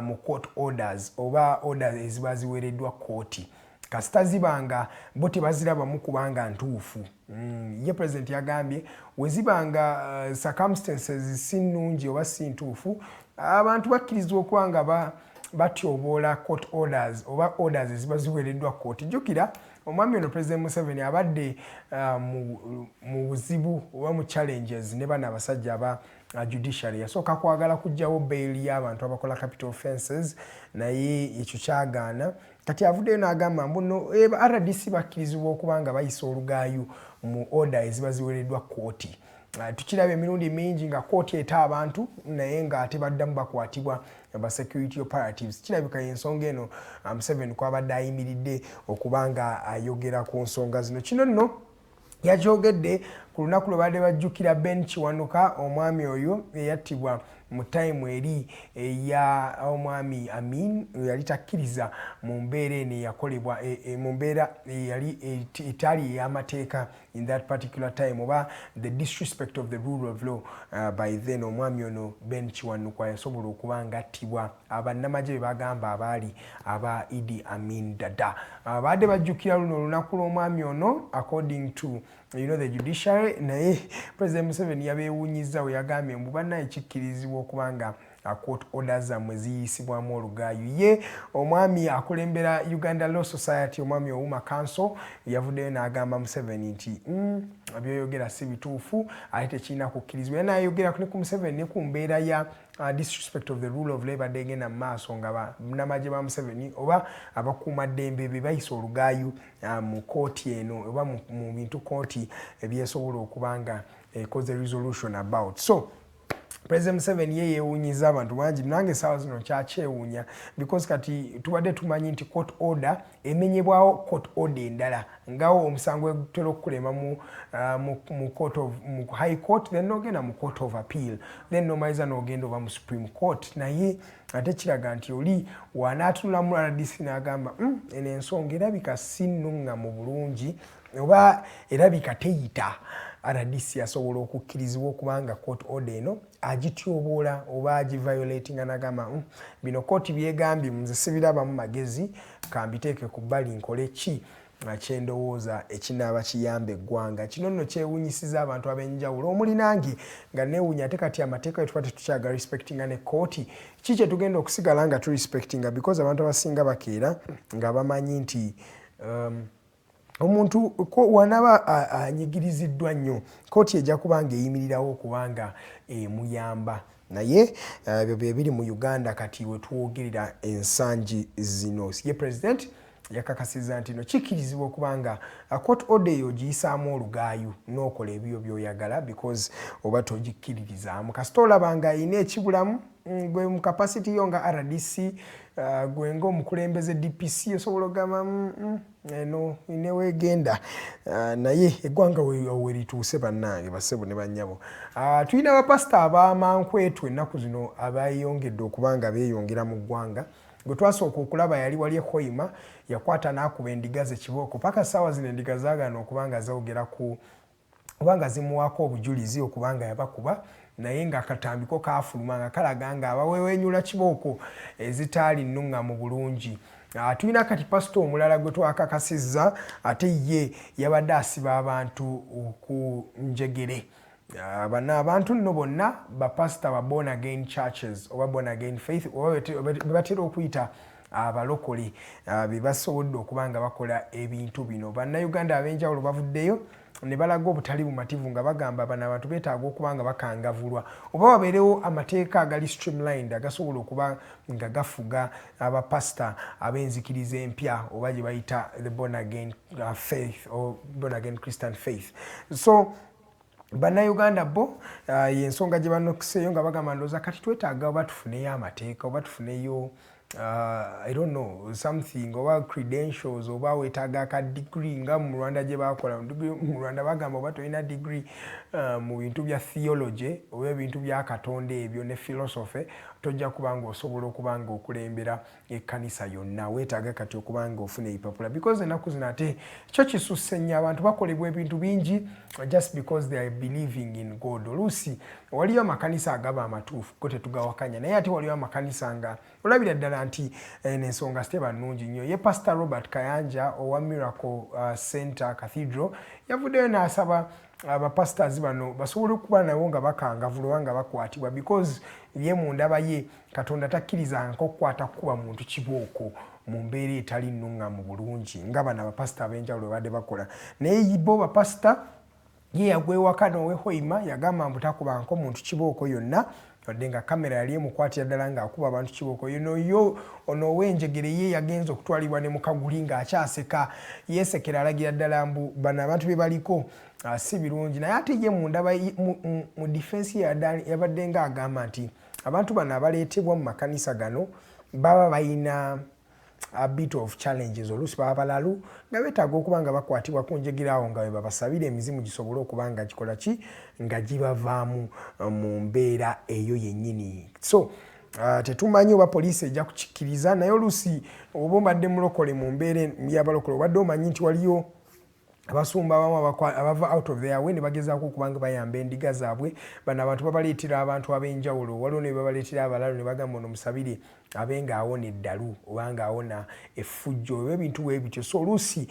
mu court orders oba orders eziba ziweereddwa kooti kasita zibanga bo tebazirabamu kubanga ntuufu. Ye president yagambye we zibanga circumstances si nnungi oba si ntuufu abantu bakkirizibwa okubanga batyoboola court orders oba orders eziba ziweereddwa kooti. Jjukira omwami ono President Museveni abadde mu buzibu oba mu challenges ne bano abasajja aba judiciary. Yasooka kwagala kuggyawo bail y'abantu abakola capital offences naye ekyo kyagaana. Kati avuddeyo n'agamba mbuno RDC bakkirizibwa okubanga bayisa olugaayu mu order eziba ziweereddwa kooti. Tukiraba emirundi mingi nga kooti eta abantu naye nga ate baddamu bakwatibwa ba security operatives. Kirabika ensonga eno Museveni kwabadde ayimiridde okubanga ayogera ku nsonga zino. Kino nno yakyogedde ku lunaku lwe badde bajjukira Ben Kiwanuka omwami oyo eyattibwa mu time eri eya omwami Amin yali takkiriza mu mbeera eno eyakolebwa mu mbeera yali etali ey'amateeka in that particular time oba the disrespect of the rule of law. By then omwami ono Ben Kiwanuka yasobola okuba nga attibwa abannamagye be bagamba abaali aba Idi Amin Dada. Badde bajjukira luno olunaku lw'omwami ono according to the judiciary. Naye President Museveni yabeewuunyiza we yagambye mbu bannaye kikkirizibwa okubanga court orders zammwe ziyisibwamu olugaayu. Ye omwami akulembera Uganda Law Society omwami Ouma Council yavuddeyo n'agamba Museveni nti byoyogera si bituufu ate tekirina kukkirizibwa. Ye n'ayogera ku Museveni ne ku mbeera ya disrespect of the rule of law ebadde egenda mu maaso nga bannamagye ba Museveni oba abakuumaddembe be bayisa olugaayu mu kooti eno oba mu bintu kooti ebyesobola okubanga ekoze resolution about. So President Museveni ye yeewuunyiza abantu bangi nange essaawa zino kyakyewuunya because kati tubadde tumanyi nti court order emenyebwawo court order endala ngawo omusango egutera okukulema mu high court then n'ogenda mu court of appeal then nomaliza n'ogenda oba mu supreme court. Naye ate kiraga nti oli wanaatululamu RDC n'agamba eno ensonga erabika si nnuŋŋamu bulungi oba erabika teyita RDC asobola okukkirizibwa okubanga court order eno agityoboola oba agiviolatinga n'agamba bino kooti byegambye nze sibirabamu magezi kambiteeke ku bbali nkole ki kyendowooza ekinaaba kiyamba eggwanga. Kino nno kyewuunyisiza abantu ab'enjawulo omuli nange nga neewuunya ate kati amateeka we tuba tetukyaga respectinga ne kooti ki kye tugenda okusigala nga turespectinga because abantu abasinga bakeera nga bamanyi nti omuntu wanaba anyigiriziddwa nnyo kooti ejja kubanga eyimirirawo okubanga emuyamba. Naye ebyo bye biri mu Uganda kati we twogerera ensangi zino. Ye president yakakasiza nti no kikkirizibwa okubanga court order eyo giyisaamu olugaayu n'okola ebyo by'oyagala because oba togikkiririzaamu kasita olabanga ayina ekibulamu gwe mu capacity yo nga RDC gwe ng'omukulembeze DPC osobola ogamba eno ineweegenda naye eggwanga we lituuse bannange bassebo ne bannyabo. Tulina abapasita ab'amankwetu ennaku zino abayongedde okubanga beeyongera mu ggwanga. Gwe twasooka okulaba yali wali Hoima yakwata n'akuba endiga ze kibooko paka ssaawa zino endiga zaagaana okubanga zawogera ku kubanga zimuwaako obujulizi okubanga yabakuba naye nga akatambiko kaafuluma nga kalaga nga abawewenyula kibooko ezitaali nnuŋŋamu bulungi. Tulina kati pasito omulala gwe twakakasizza ate ye yabadde asiba abantu ku njegere bana abantu nno bonna bapasita ba born again churches oba born again faith bebatera okuyita abalokole bebasobodde okuba nga bakola ebintu bino. Bannayuganda ab'enjawulo bavuddeyo ne balaga obutali bumativu nga bagamba bano abantu beetaaga okuba nga bakangavulwa oba wabeerewo amateeka agali streamlined agasobola okuba nga gafuga abapasita ab'enzikiriza empya oba gye bayita the born again faith or born again Christian faith. So bannayuganda bo y'ensonga gye banokiseeyo nga bagamba ndowooza kati twetaaga oba tufuneyo amateeka oba tufuneyo I don't know something oba credentials oba weetaaga ka degree nga mu Rwanda gye bakola mu Rwanda bagamba oba tolina degree mu bintu bya theology oba ebintu bya Katonda ebyo ne philosophy tojja kuba nga osobola okuba nga okulembera ekkanisa yonna weetaaga kati okuba nga ofuna ebipapula because ennaku zino ate kyo kisusse nnyo abantu bakolebwa ebintu bingi just because they are believing in God. Oluusi waliyo amakanisa agaba amatuufu go tetugawakanya naye ate waliyo amakanisa nga olabira ddala nti n'ensonga siteba nnungi nnyo ye Pastor Robert Kayanja owa Miracle Center Cathedral yavuddeyo n'asaba abapastors bano basobole okuba nabo nga bakangavulwa nga bakwatibwa because ye mu ndaba ye Katonda takkirizanga okukwata kuba muntu kibooko mu mbeera etali nnungamu bulungi nga bano abapasita ab'enjawulo badde bakola naye bo bapasita ye yagwewaka n'owehoima yagamba mbu takubanko muntu kibooko yonna wadde nga kamera yali emukwatira ddala ng'akuba abantu kibooko yo ono ow'enjegere ye yagenza okutwalibwa ne mukaguli ng'akyaseka yeesekera alagira ddala mbu bano abantu be baliko si birungi naye ate ye mu ndaba mu defense yabadde ng'agamba nti abantu bano abaleetebwa mu makanisa gano baba bayina a bit of challenges oluusi baba balalu nga beetaaga okuba nga bakwatibwa ku njegerawo nga babasabira emizimu gisobole okuba nga gikola ki nga gibavaamu mu mbeera eyo yennyini. So tetumanyi oba poliisi ejja kukikkiriza naye oluusi oba obadde mulokole mu mbeera y'abalokole obadde omanyi nti waliyo abasumba abamu abava out of their way ne bagezaako okuba nga bayamba endiga zaabwe bano abantu babaleetera abantu ab'enjawulo waliwo ne babaleetera abalalu ne bagamba ono musabire abe ng'awona eddalu oba ng'awona effujjo oba ebintu bwe bityo. So oluusi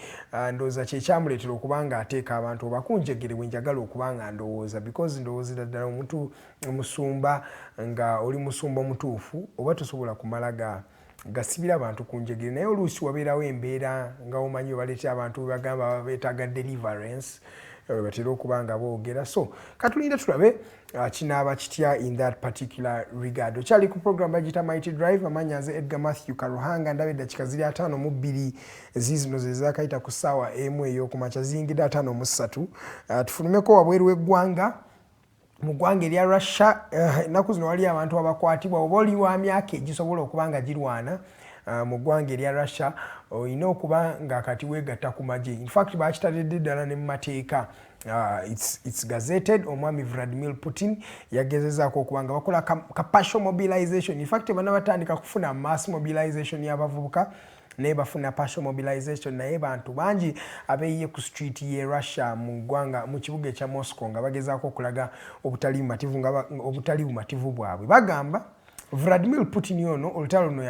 ndowooza kyekyamuleetera okuba nga ateeka abantu oba kunjegere bwe njagala okuba nga ndowooza because ndowoozera ddala omuntu omusumba nga oli musumba omutuufu oba tosobola kumala gasibira abantu ku njegere naye oluusi wabeerawo embeera nga omanyi baleetera abantu bagamba beetaaga deliverance batera okuba nga boogera. So katulinde tulabe kinaaba kitya in that particular regard. Okyali ku program bagita Mighty Drive amannya nze Edgar Matthew Karuhanga ndabe eddakiika ziri 5:2 zizino ze zaakayita ku ssaawa emu ey'okumakya ziyingidde 5:3 tufulumeko wabweru w'eggwanga mu ggwanga erya Russia ennaku zino wali abantu abakwatibwa oba oli wa myaka egisobola okuba nga girwana mu ggwanga erya Russia olina okuba nga kati weegatta ku magye. In fact bakitadde ddala ne mu mateeka it's gazetted omwami Vladimir Putin yagezezaako okuba nga bakola ka partial mobilization. In fact bana batandika kufuna mass mobilization y'abavubuka naye bafuna partial mobilization naye bantu bangi abeeyiye ku street ye Russia mu ggwanga mu kibuga ekya Moscow nga bagezaako okulaga obutali bumativu bwabwe. Bagamba Vladimir Putin ono olutalo luno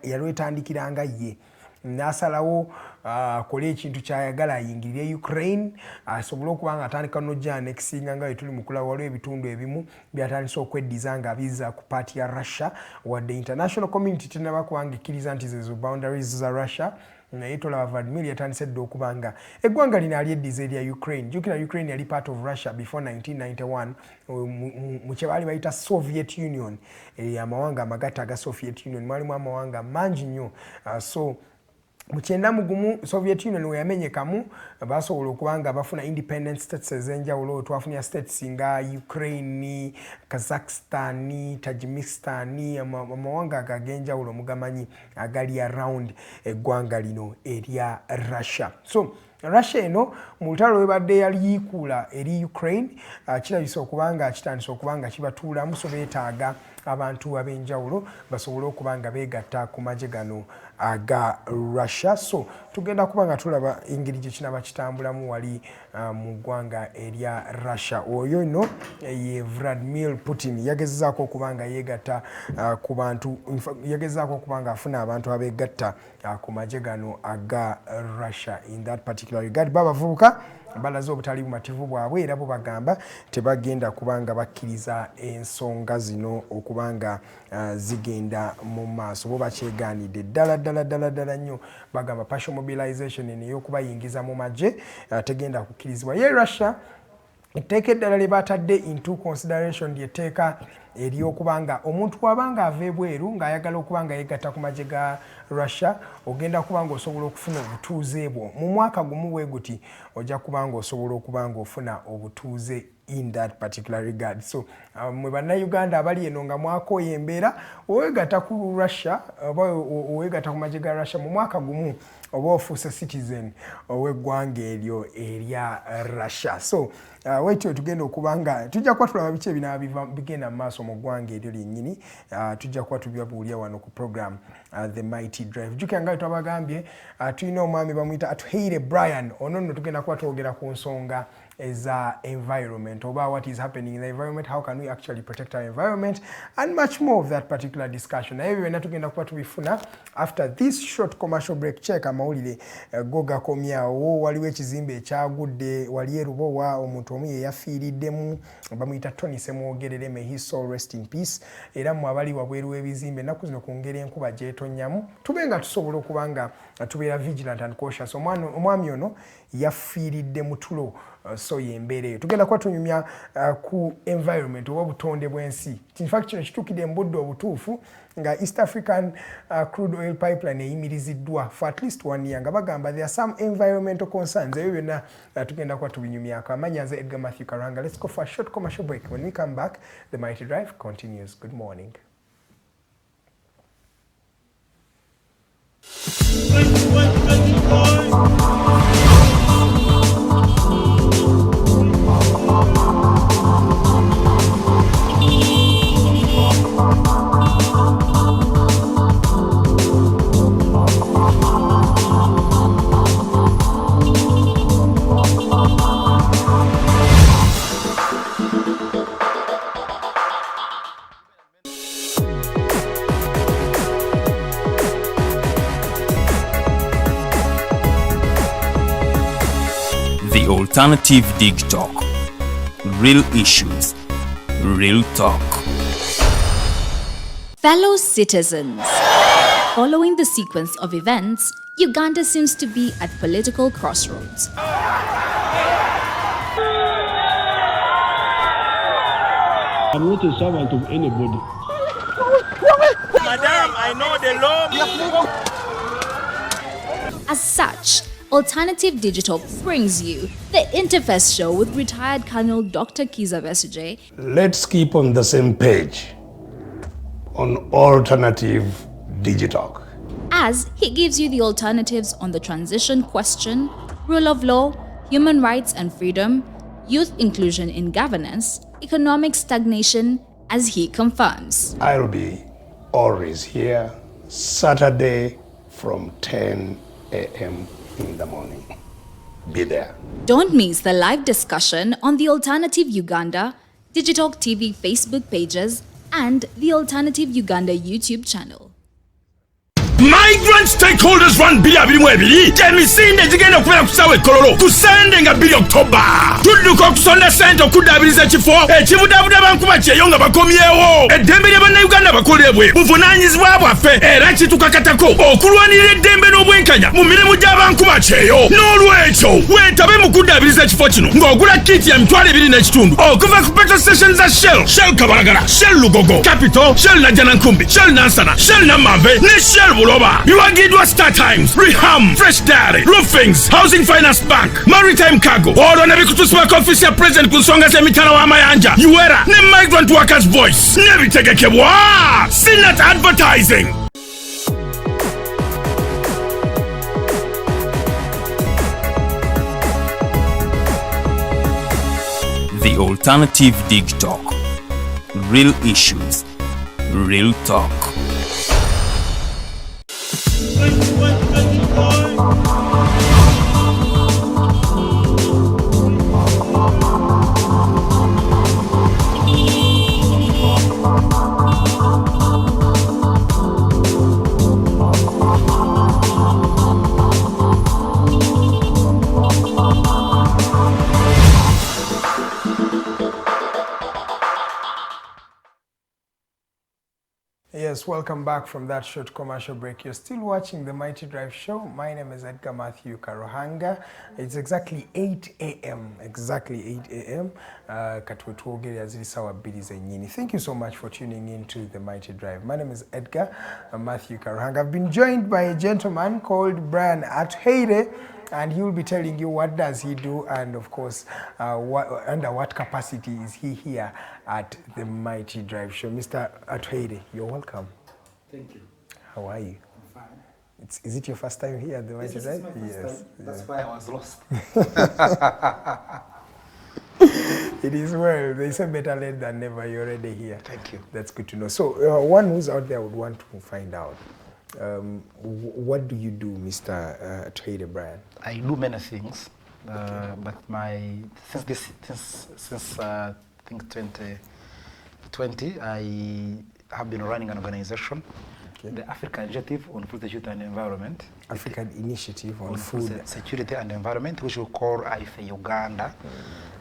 yalwetandikiranga ye n'asalawo akole ekintu kyayagala ayingirire Ukraine asobole okuba nga atandika n'ojja nekisinga nga tuli mu kulaba waliwo ebitundu ebimu byatandise okweddiza nga biza ku paati ya Russia wadde international community tenaba kubanga ekkiriza nti zezo boundaries za Russia naye tolaba Vladimir yatandise dda okuba nga eggwanga lino alyeddiza erya Ukraine. Jjukira Ukraine yali part of Russia before 1991 mu kye baali bayita Soviet Union amawanga amagatta aga Soviet Union mwalimu amawanga mangi nnyo so mu 91 Soviet Union we yamenyekamu basobola okuba nga bafuna independent states ez'enjawulo twafunira states nga Ukraine, Kazakhstan, Tajikistan amawanga ag'enjawulo mugamanyi agali around eggwanga lino erya Russia. So Russia eno mu lutalo lwebadde yali yiikuula eri Ukraine kirabisa okuba nga kitandise okuba nga kibatuulamu so beetaaga abantu ab'enjawulo basobole okuba nga beegatta ku magye gano aga Russia. So tugenda kuba nga tulaba engeri gye kinaba kitambulamu wali mu ggwanga erya Russia. Oyo no ye Vladimir Putin yagezaako okuba nga yeegatta ku bantu, yagezaako okuba nga afuna abantu abeegatta ku magye gano aga Russia. In that particular regard, babavubuka balaze obutali bumativu bwabwe era bo bagamba tebagenda kubanga bakkiriza ensonga zino okubanga zigenda mu maaso. Bo bakyegaanidde ddala nnyo, bagamba partial mobilization ey'okubayingiza mu magye tegenda kukkirizibwa. Ye Russia etteeka eddala lye batadde into consideration lyetteeka ery'okubanga omuntu wabanga ava ebweru ng'ayagala okubanga yeegatta ku magye ga Russia, ogenda kubanga osobola okufuna obutuuze bwo mu mwaka gumu bwe guti, ojja kubanga osobola okubanga ofuna obutuuze in that particular regard. So mwe bannayuganda abali eno nga mwakooye embeera oweegatta ku Russia oba oweegatta ku magye ga Russia mu mwaka gumu oba ofuuse citizen ow'eggwanga eryo erya Russia. So wetyo tugenda okubanga tujja kuba tulaba biki ebinaaba bigenda mu maaso mu ggwanga eryo lyennyini. Tujja kuba tubyabulya wano ku program The Mighty Drive. Jjukira nga twabagambye tulina omwami bamuyita Atuheire Brian. Ono nno tugenda kuba twogera ku nsonga eza environment, oba what is happening in the environment, how can we actually protect our environment, and much more of that particular discussion. Naye byonna tugenda kuba tubifuna after this short commercial break. Check amawulire go gakomyawo. Waliwo ekizimbe ekyagudde wali erubowa, omuntu omu ye yafiiriddemu, bamuyita Tony Semwogerere, may his soul rest in peace. Era mu abali wabweru w'ebizimbe ennaku zino ku ngeri enkuba gyetonnyamu tube nga tusobola okubanga tubeera vigilant and cautious. Omwami ono yafiiridde mu tulo, so yembeera eyo tugenda kuba tunyumya ku environment oba obutonde bw'ensi. In fact kino kituukidde mu budde obutuufu nga East African crude oil pipeline eyimiriziddwa for at least 1 year nga bagamba there are some environmental concerns. Ebyo byonna tugenda kuba tubinyumyako. Amannya nze Edgar Matthew Karanga. Let's go for a short commercial break. When we come back, the Mighty Drive continues. Good morning. The Alternative Dig Talk. Real issues, real talk. Fellow citizens, following the sequence of events, Uganda seems to be at political crossroads. I'm not a servant of anybody. Madam, I know the law. As such, Alternative Digital brings you the Interface Show with retired Colonel Dr. Kiza Besuje. Let's keep on the same page on Alternative Digital. As he gives you the alternatives on the transition question, rule of law, human rights and freedom, youth inclusion in governance, economic stagnation, as he confirms. I'll be always here Saturday from 10 a.m. in the morning. Be there. Don't miss the live discussion on the Alternative Uganda, Digital TV Facebook pages, and the Alternative Uganda YouTube channel. Migrant stakeholders run bili abirimu ebiri emisinde gigenda okubeera ku ssaawa ekkololo ku Sande nga 2 October. Tudduka okusonda ssente okuddaabiriza ekifo ekibudaabuda bankuba kyeyo nga bakomyewo. Eddembe lya bannayuganda bakolebwe buvunaanyizibwa bwaffe era kitukakatako okulwanirira eddembe n'obwenkanya mu mirimu gy'abankuba kyeyo. N'olwekyo weetabe mu kuddaabiriza ekifo kino ng'ogula kiti ya $2.5 okuva ku petrol station za Shell Kabalagala, Shell Lugogo, Capital, Shell Najjanankumbi, Shell Nansana, Shell Namave ne Shell Buloba. Biwagidwa Star Times, Reham, Fresh Dairy, Roofings, Housing Finance Bank, Maritime Cargo. Olwo ne bikutusibako ofisi ya President ku nsonga z'emitala w'amayanja, Uwera ne Migrant Workers Voice. Ne bitegekebwa Sinat Advertising. The Alternative Dig Talk. Real issues, real talk. Yes, welcome back from that short commercial break. You're still watching the Mighty Drive Show. My name is Edgar Matthew Karohanga. It's exactly 8 a.m. Exactly 8 a.m. Thank you so much for tuning in to the Mighty Drive. My name is Edgar Matthew Karohanga. I've been joined by a gentleman called Brian Atuheire, and he will be telling you what does he do, and of course, under what capacity is he here at the Mighty Drive Show. Mr. Atuheire, you're welcome. Thank you. How are you? I'm fine. Is it your first time here at the Mighty Drive? Yes. That's why I was lost. It is well. They say better late than never. You're already here. Thank you. That's good to know. So, one who's out there would want to find out, what do you do, Mr. Atuheire Brian? I do many things, but since I think 2020, I have been running an organization, the African Initiative on Food Security and Environment. African Initiative on Food Security and Environment, which we call Atuheire Uganda,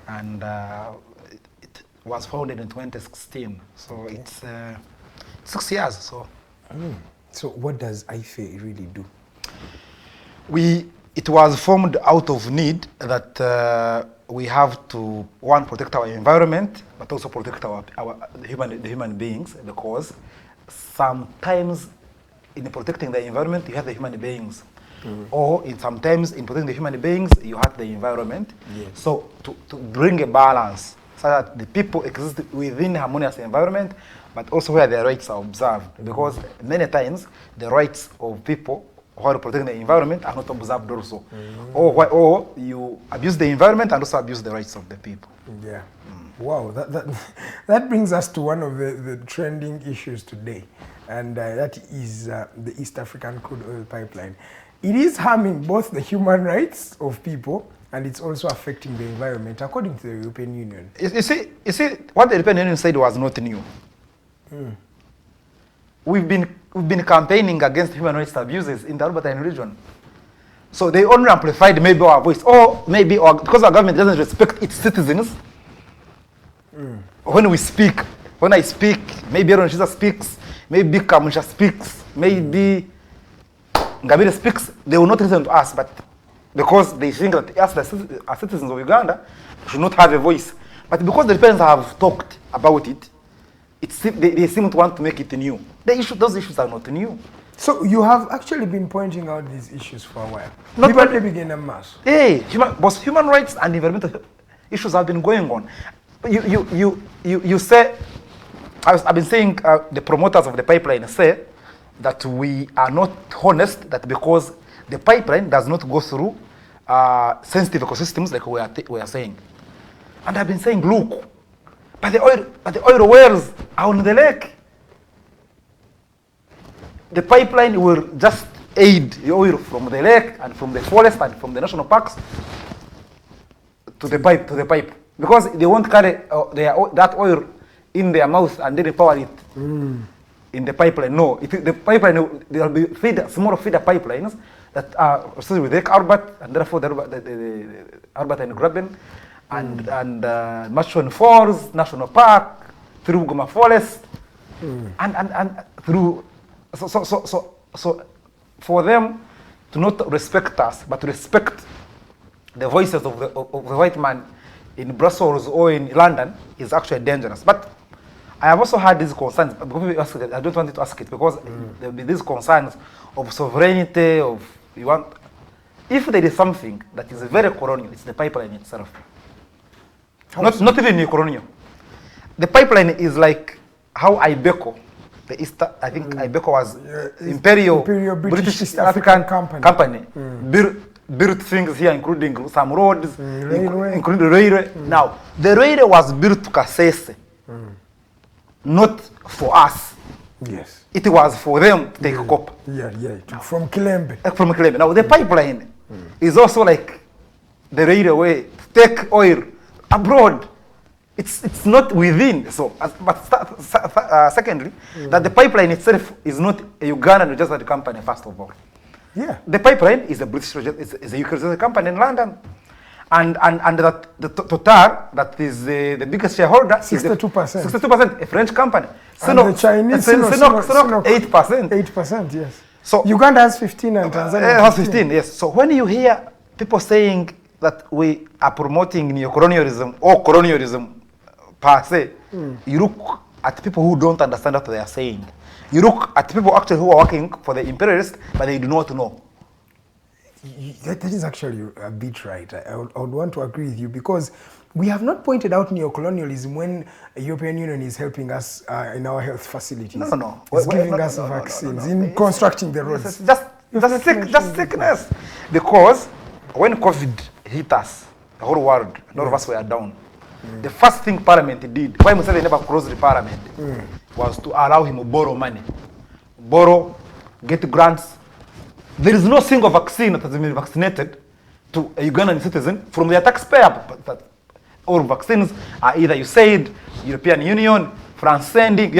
and it was founded in 2016. So it's 6 years. So what does Atuheire really do? It was formed out of need that we have to, one, protect our environment, but also protect the human beings, because sometimes in protecting the environment, you have the human beings. Or sometimes in protecting the human beings, you have the environment. Yes. So to bring a balance so that the people exist within a harmonious environment, but also where their rights are observed. Because many times, the rights of people while protecting the environment are not observed also. Or you abuse the environment and also abuse the rights of the people. Yeah. Wow, that brings us to one of the trending issues today, and that is the East African crude oil pipeline. It is harming both the human rights of people, and it's also affecting the environment, according to the European Union. You see, what the European Union said was not new. We've been campaigning against human rights abuses in the Albertine region. So they only amplified maybe our voice, or maybe because our government doesn't respect its citizens. When we speak, when I speak, maybe Aaron Shiza speaks, maybe Kamusha speaks, maybe Ngabire speaks, they will not listen to us, but because they think that us, as citizens of Uganda, should not have a voice. But because the Europeans have talked about it, they seem to want to make it new. Those issues are not new. So you have actually been pointing out these issues for a while. Not when they begin en masse. Hey, both human rights and environmental issues have been going on. You say, I've been saying the promoters of the pipeline say that we are not honest, that because the pipeline does not go through sensitive ecosystems like we are saying. And I've been saying, look, but the oil wells are on the lake. The pipeline will just aid the oil from the lake and from the forest and from the national parks to the pipe. Because they won't carry that oil in their mouth and then power it in the pipeline. No, the pipeline, there will be small feeder pipelines that are associated with Lake Albert, and therefore the Albert and Graben, and Machon Falls National Park, through Goma Forest, and through. So for them to not respect us, but to respect the voices of the white man in Brussels or in London is actually dangerous. But I have also had these concerns. I don't want you to ask it because there will be these concerns of sovereignty, if there is something that is very colonial, it's the pipeline itself. Not even new colonial. The pipeline is like how Ibeco, Ibeco was Imperial British East African company. Built things here, including some roads, including the railway. Now, the railway was built to Kasese, not for us. Yes. It was for them to take copper. From Kilembe. From Kilembe. Now, the pipeline is also like the railway to take oil abroad. It's not within. So, secondly, that the pipeline itself is not a Ugandan registered company, first of all. Yeah. The pipeline is a British, is a UK registered company in London. And that the Total, that is the biggest shareholder, 62%. 62%, a French company. And the Chinese, Sinok 8%. 8%, yes. So Uganda has 15 and Tanzania has 15, yes. So when you hear people saying that we are promoting neo-colonialism or colonialism per se, you look at people who don't understand what they are saying. You look at people actually who are working for the imperialists, but they do not know. That is actually a bit right. I would want to agree with you, because we have not pointed out neo-colonialism when the European Union is helping us in our health facilities. No. It's giving us vaccines, in constructing the roads. Just sickness. Because when COVID hit us, the whole world, a lot of us were down. The first thing Parliament did, why Museveni never closed the Parliament, was to allow him to borrow money. Borrow, get grants. There is no single vaccine that has been vaccinated to a Ugandan citizen from their taxpayer. All vaccines are either USAID, European Union, France sending.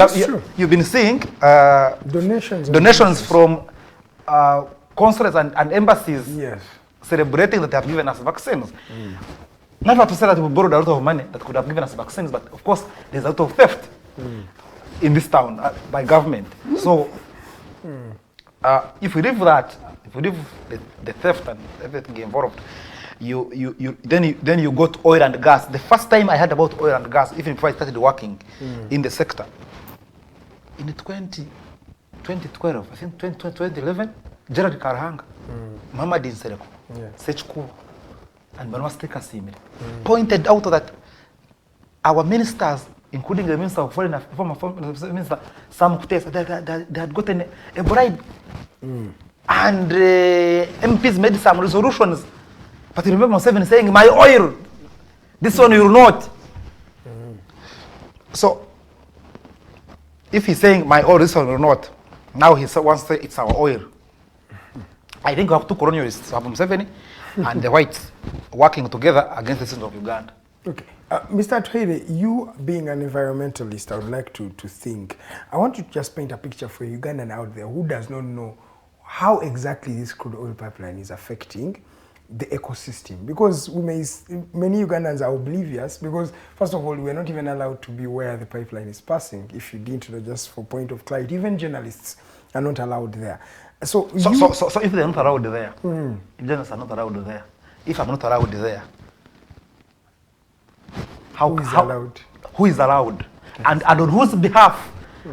You've been seeing donations from consulates and embassies celebrating that they have given us vaccines. Not to say that we borrowed a lot of money that could have given us vaccines, but of course there's a lot of theft in this town by government. So if we leave that, if we leave the theft and everything involved, then you got oil and gas. The first time I heard about oil and gas, even before I started working in the sector, in 2012, I think 2011, Gerald Karahanga, Muhammad Insereko, Sechku, and Manuel Kasimiri pointed out that our ministers, including the Minister of Foreign Affairs, former Minister Sam Kutesa, they had gotten a bribe. And MPs made some resolutions. But you remember Museveni saying, my oil, this one you will not. So, if he's saying, my oil, this one will not, now he wants to say it's our oil. I think we have two colonialists, Museveni and the whites, working together against the citizens of Uganda. Okay. Mr. Atuheire, you being an environmentalist, I would like to think. I want you to just paint a picture for a Ugandan out there who does not know how exactly this crude oil pipeline is affecting the ecosystem. Because many Ugandans are oblivious, because first of all, we're not even allowed to be where the pipeline is passing. If you didn't know, just for point of clarity, even journalists are not allowed there. So if they're not allowed there, if journalists are not allowed there, if I'm not allowed there, who is allowed? Who is allowed? And on whose behalf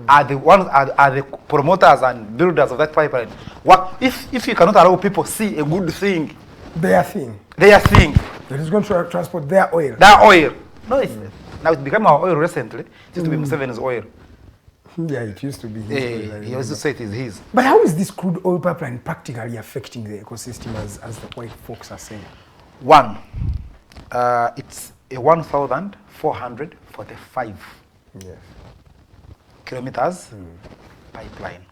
are the promoters and builders of that pipeline? What if you cannot allow people see a good thing? Their thing. That is going to transport their oil. No, now it's become our oil recently. It used to be Museveni's oil. Yeah, it used to be his oil. He also said it is his. But how is this crude oil pipeline practically affecting the ecosystem as the white folks are saying? One, it's a 1,445 kilometers pipeline.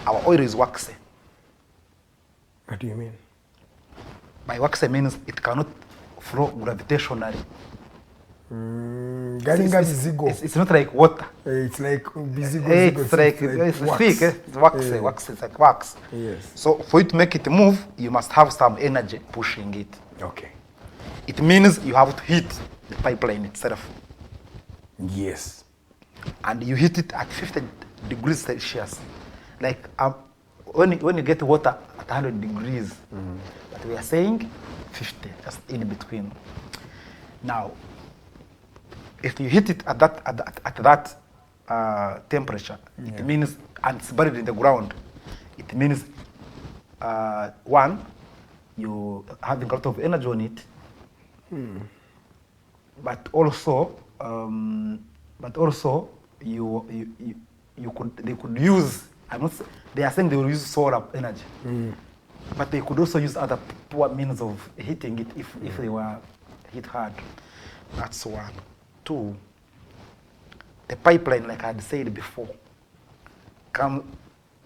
Our oil is waxy. What do you mean? By waxy means it cannot flow gravitationally. It's not like water. It's like bizigo. It's thick. It's waxy. Wax. It's like wax. Yes. So for you to make it move, you must have some energy pushing it. Okay. It means you have to heat the pipeline itself. Yes. And you heat it at 50 degrees Celsius. Like when you get water at 100 degrees, but we are saying 50, just in between. Now, if you heat it at that temperature, it means, and it's buried in the ground, it means one, you having a lot of energy on it, but also they could use. They are saying they will use solar energy, but they could also use other poor means of heating it if they were hit hard. That's one. Two, the pipeline, like I had said before,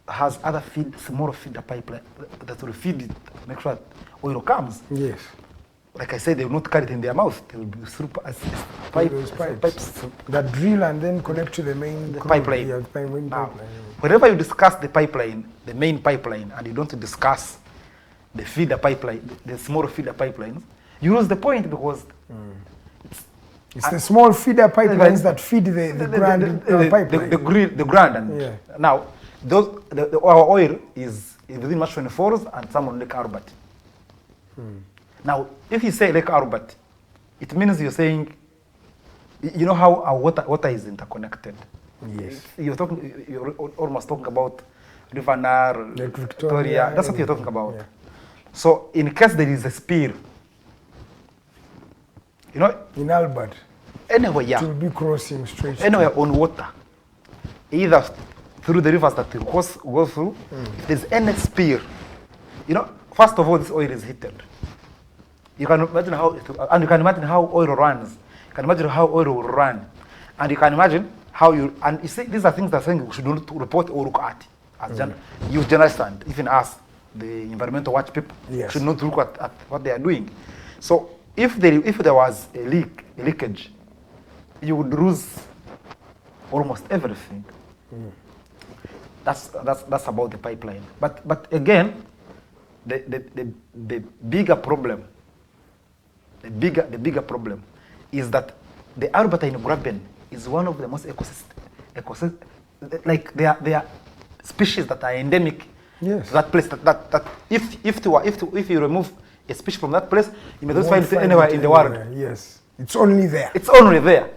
has other small feeder pipeline that will feed it, make sure that oil comes. Yes. Like I said, they will not carry it in their mouth. They will be through pipes that drill and then connect to the main pipeline. Yeah, the main pipeline. Whenever you discuss the pipeline, the main pipeline, and you don't discuss the feeder pipeline, the small feeder pipelines, you lose the point, because It's the small feeder pipelines that feed the grand pipeline. The grand. And now, our oil is within March 24th and some on Lake Albert. Now, if you say Lake Albert, it means you're saying, you know how our water is interconnected. Yes. You're almost talking about River Nile, Lake Victoria. That's what you're talking about. Yeah. So, in case there is a spill, you know, in Albert, anywhere, yeah, it will be crossing straight. Anywhere on water, either through the rivers that you go through. If there's any spill, you know, first of all, this oil is heated. You can imagine and you can imagine how oil runs. You can imagine how oil will run, and you can imagine how and you see, these are things that saying we should not report or look at as you journalists and even us, the environmental watch people, should not look at what they are doing. So if there was a leakage, you would lose almost everything. That's about the pipeline. But again, the bigger problem, the bigger problem is that the Albertine Graben is one of the most ecosystem, like they are species that are endemic to that place. That if you remove a species from that place, you may not find it anywhere in the world. Yes, it's only there. It's only there,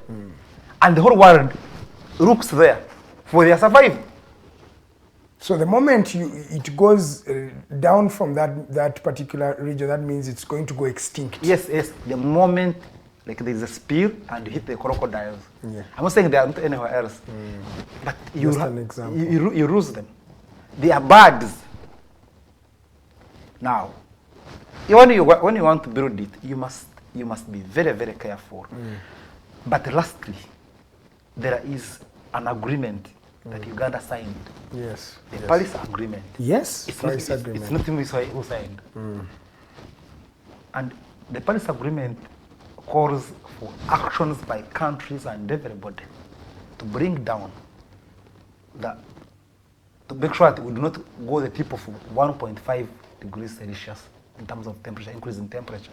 and the whole world looks there for their survival. So the moment it goes down from that particular region, that means it's going to go extinct. Yes. The moment like there is a spill and you hit the crocodiles. Yeah. I'm not saying they are not anywhere else, but you lose them. They are birds. Now, when you want to build it, you must be very, very careful. But lastly, there is an agreement that Uganda signed. Yes. The Paris Agreement. Yes. It's not who signed. And the Paris Agreement calls for actions by countries and everybody to bring down to make sure that we do not go the tip of 1.5 degrees Celsius in terms of temperature, increase in temperature.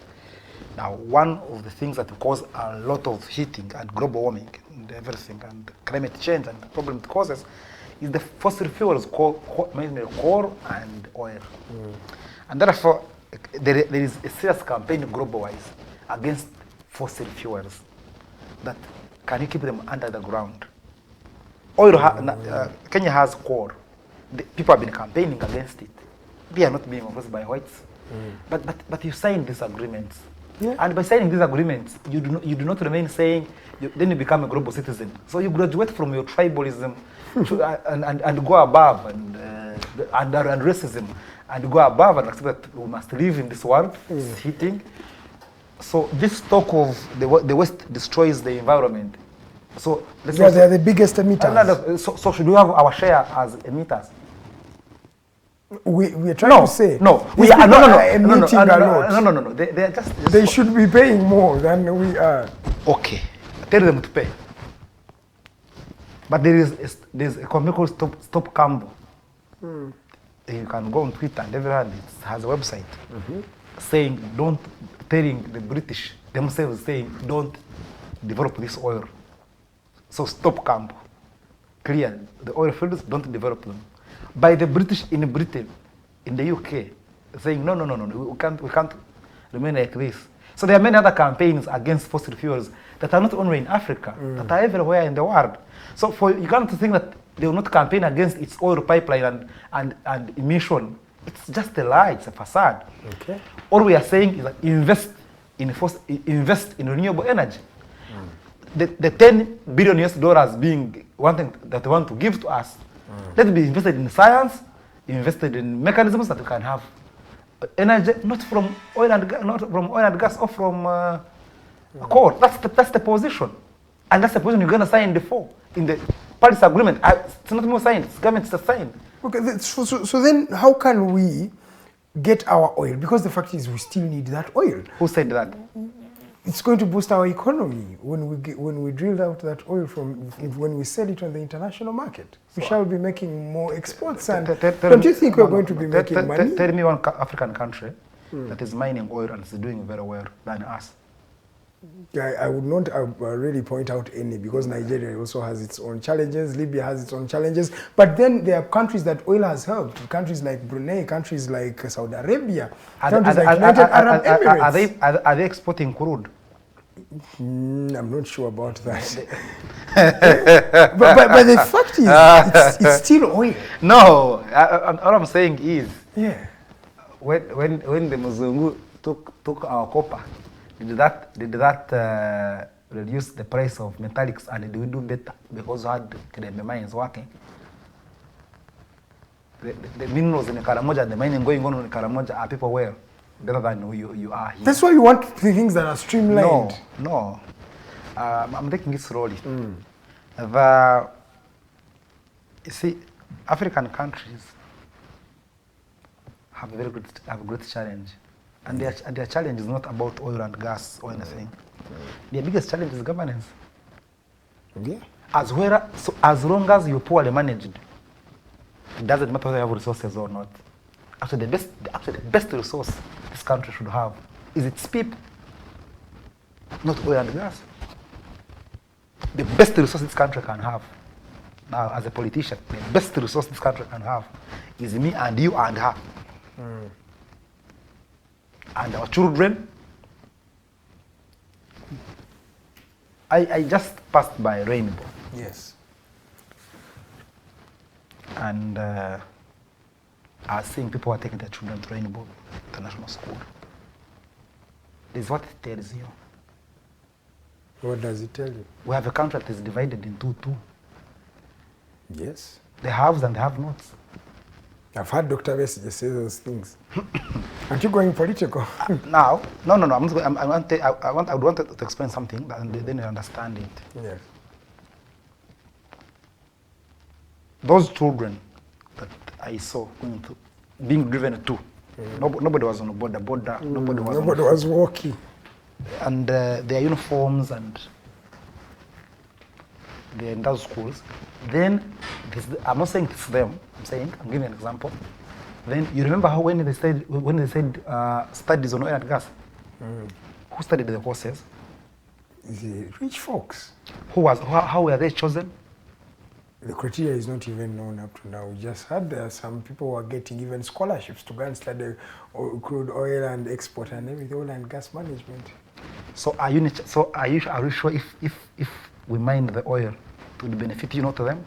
Now, one of the things that cause a lot of heating and global warming and everything and climate change and the problem it causes is the fossil fuels, mainly coal and oil. And therefore, there is a serious campaign global-wise against fossil fuels that can you keep them under the ground. Kenya has coal. People have been campaigning against it. They are not being opposed by whites. But you sign these agreements. Yeah. And by signing these agreements, you do not remain saying, then you become a global citizen. So you graduate from your tribalism and go above and racism and go above and accept that we must live in this world, it's heating. So this talk of the West destroys the environment. So they are the biggest emitters. So should we have our share as emitters? We are trying to say we are emitting a lot. No. They are just they should be paying more than we are. Okay, tell them to pay. But there's a company called Stop Cambo. You can go on Twitter and everywhere. It has a website saying telling the British themselves saying don't develop this oil. So Stop Cambo. Clear the oil fields, don't develop them. By the British in Britain, in the UK, saying no, we can't remain like this. So there are many other campaigns against fossil fuels that are not only in Africa, that are everywhere in the world. So for Uganda to think that they will not campaign against its oil pipeline and emission, it's just a lie, it's a facade. Okay. All we are saying is that invest in renewable energy. The $10 billion US being one thing that they want to give to us, let it be invested in science, invested in mechanisms that we can have energy, not from oil and gas, or from coal. That's the position, and that's the position you're going to sign in the Paris Agreement. It's not more signed; it's government to sign. Okay, so then how can we get our oil? Because the fact is, we still need that oil. Who said that? It's going to boost our economy when we drill out that oil when we sell it on the international market. We shall be making more exports. And don't you think we're going to be making money? Tell me one African country that is mining oil and is doing very well than us. I would not really point out any, because Nigeria also has its own challenges, Libya has its own challenges, but then there are countries that oil has helped, countries like Brunei, countries like Saudi Arabia, countries like United Arab Emirates. Are they exporting crude? I'm not sure about that. but the fact is, it's still oil. No, all I'm saying is, yeah, when the Muzungu took our copper, did that reduce the price of metallics, and did we do better because we had the mines working? The minerals in Karamoja, the mining going on in Karamoja, are people well better than you are here. That's why you want the things that are streamlined. No. I'm taking it slowly. You see, African countries have a great challenge. And their challenge is not about oil and gas or anything. Their biggest challenge is governance. Yeah. As long as you're poorly managed, it doesn't matter whether you have resources or not. Actually, the best resource this country should have is its people, not oil and gas. The best resource this country can have, now as a politician, the best resource this country can have is me and you and her. And our children. I just passed by Rainbow. Yes. And I was seeing people are taking their children to Rainbow International School. This is what it tells you. What does it tell you? We have a country that is divided into two. Yes. The haves and the have-nots. I've heard Dr. Bessie say those things. Aren't you going political? No. I would want to explain something, and then you understand it. Yes. Those children that I saw being driven to, nobody was on a border. Nobody was walking. And their uniforms, and they're in those schools. Then, I'm not saying it's them. I'm giving an example. Then you remember how when they said studies on oil and gas, who studied the courses? The rich folks. How were they chosen? The criteria is not even known up to now. We just had some people who are getting even scholarships to go and study crude oil and export and everything, oil and gas management. So are you sure if we mine the oil, it would benefit you, not to them?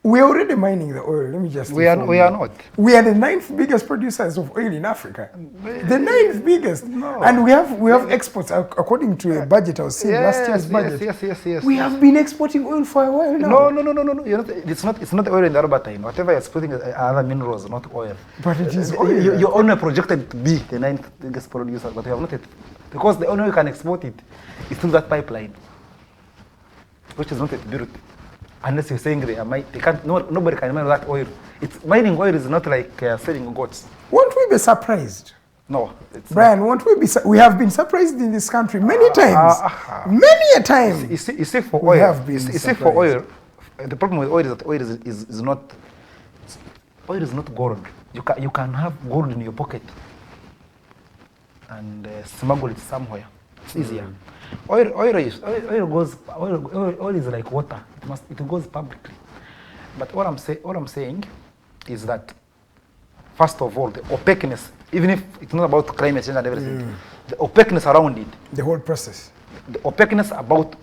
We are already mining the oil. Let me just. We are not. We are the 9th biggest producers of oil in Africa. The 9th biggest. No. And we have exports according to a budget I was seeing last year's budget. Yes. We have been exporting oil for a while now. No. It's not oil in the Albertine. Whatever you're exporting are other minerals, not oil. But it is oil. You're only projected to be the 9th biggest producer, but you have not yet. Because the only way you can export it is through that pipeline, which is not yet built. Unless you're saying nobody can mine that oil. Mining oil is not like selling goats. Won't we be surprised? No. Brian, won't we be? We have been surprised in this country many times. Many a time. You see, for oil, for oil, the problem with oil is that oil is not gold. You can have gold in your pocket and smuggle it somewhere. It's easier. Oil is like water. It goes publicly. But all I'm saying is that, first of all, the opaqueness, even if it's not about climate change and everything, the opaqueness around it. The whole process. The opaqueness about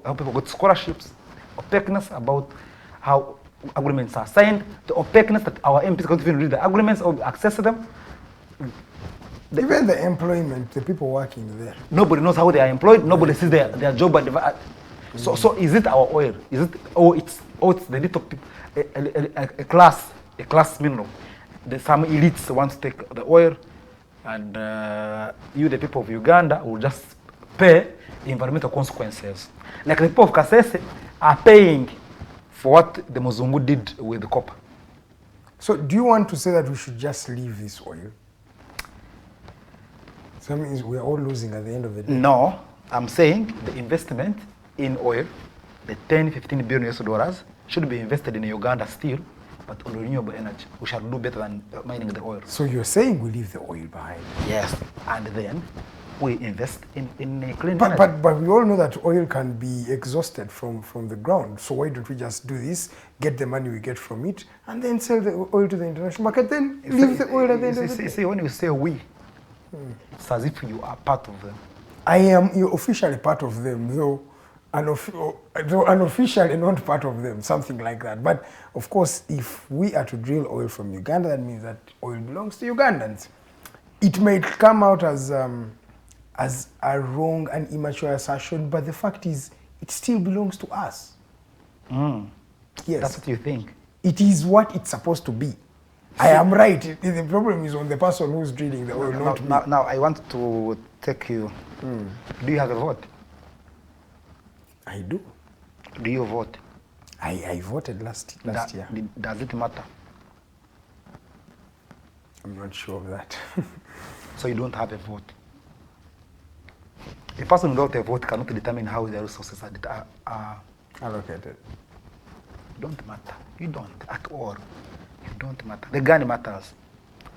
how people got scholarships, opaqueness about how agreements are signed, the opaqueness that our MPs can't even read the agreements or access to them. Even the employment, the people working there. Nobody knows how they are employed. Nobody sees their job. So is it our oil? Is it? It's the little people, a class mineral. Some elites want to take the oil, and you, the people of Uganda, will just pay the environmental consequences. Like the people of Kasese are paying for what the Muzungu did with the copper. So do you want to say that we should just leave this oil? So that means we're all losing at the end of the day. No, I'm saying the investment in oil, the 10-15 billion US dollars, should be invested in Uganda still, but on renewable energy. We shall do better than mining the oil. So you're saying we leave the oil behind? Yes, and then we invest in clean But, energy. but we all know that oil can be exhausted from the ground. So why don't we just do this, get the money we get from it, and then sell the oil to the international market, then leave the oil at the end of the day? See, when you say we, it's as if you are part of them. I am officially part of them, though unofficially not part of them, something like that. But of course, if we are to drill oil from Uganda, that means that oil belongs to Ugandans. It may come out as a wrong and immature assertion, but the fact is, it still belongs to us. Yes. That's what you think. It is what it's supposed to be. I am right. The problem is on the person who's drilling the oil, not me. Now, I want to take you. Do you have a vote? I do. Do you vote? I voted last year. Does it matter? I'm not sure of that. So you don't have a vote. A person without a vote cannot determine how the resources are Allocated. don't matter. You don't at all. You don't matter. The gun matters.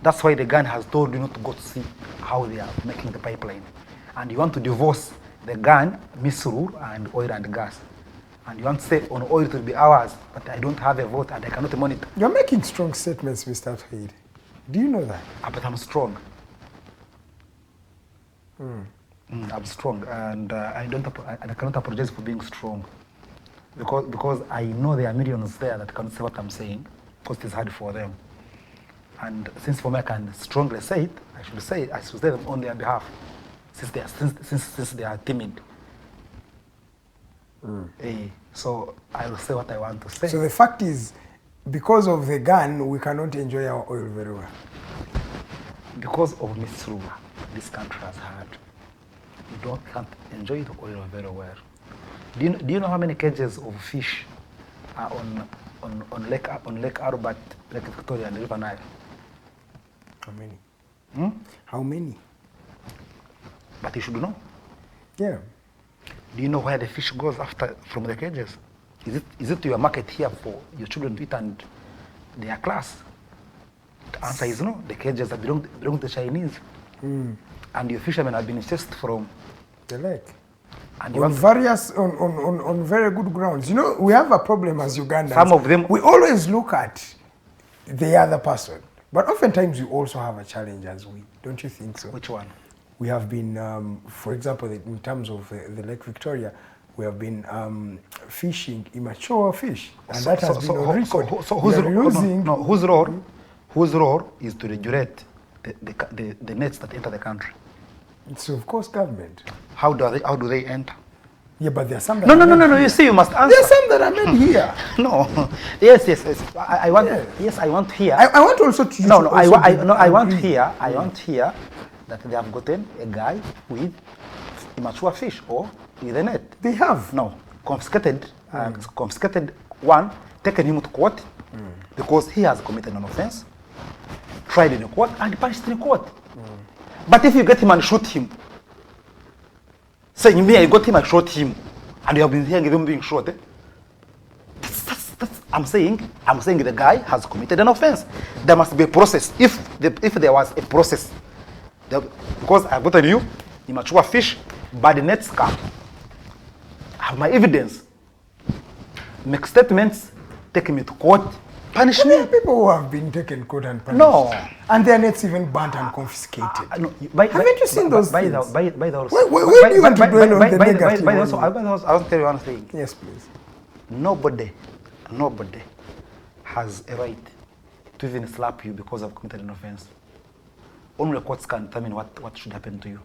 That's why the gun has told you not to go to see how they are making the pipeline. And you want to divorce the gun, misrule, and oil and gas. And you want to say on oil it will be ours, but I don't have a vote and I cannot monitor. You're making strong statements, Mr. Atuheire. Do you know that? But I'm strong. I'm strong, and I cannot apologize for being strong, because I know there are millions there that can't say what I'm saying, because it's hard for them. And since for me I can strongly say it, I should say them on their behalf, since they are timid. So I will say what I want to say. So the fact is, because of the gun, we cannot enjoy our oil very well. Because of misrule this country has had, you can't enjoy the oil very well. Do you know how many cages of fish are on Lake Albert, Lake Victoria, and River Nile? How many? How many? But you should know. Yeah. Do you know where the fish goes from the cages? Is it to your market here for your children to eat and their class? The answer is no. The cages that belong to the Chinese. And your fishermen have been chased from the lake. And on very good grounds. You know, we have a problem as Ugandans. Some of them. We always look at the other person. But oftentimes we also have a challenge as we. Don't you think so? Which one? We have been, for example, in terms of the Lake Victoria, we have been fishing immature fish. And that has been on record. So whose role is to regulate the nets that enter the country? It's of course government. How do they enter? Yeah, but there are some that No. You see, you must answer. There are some that are made here. No. Yes. I want. Yeah. Yes, I want here. I want also to. I want here that they have gotten a guy with immature fish or with a net. They have. No, confiscated one, taken him to court because he has committed an offense, tried in a court and punished in a court. But if you get him and shoot him, saying me I got him and shot him, and you have been hearing him being shot, I'm saying the guy has committed an offense. There must be a process. If there was a process, because I've gotten you immature fish, but the nets come. I have my evidence. Make statements, take me to court, punish me. People who have been taken court and punished. No. And their nets even burnt and confiscated. No, haven't you seen those things? Where do you want to dwell on the negative? I want to tell you one thing. Yes, please. Nobody has a right to even slap you because of committed an offense. Only courts can determine what should happen to you.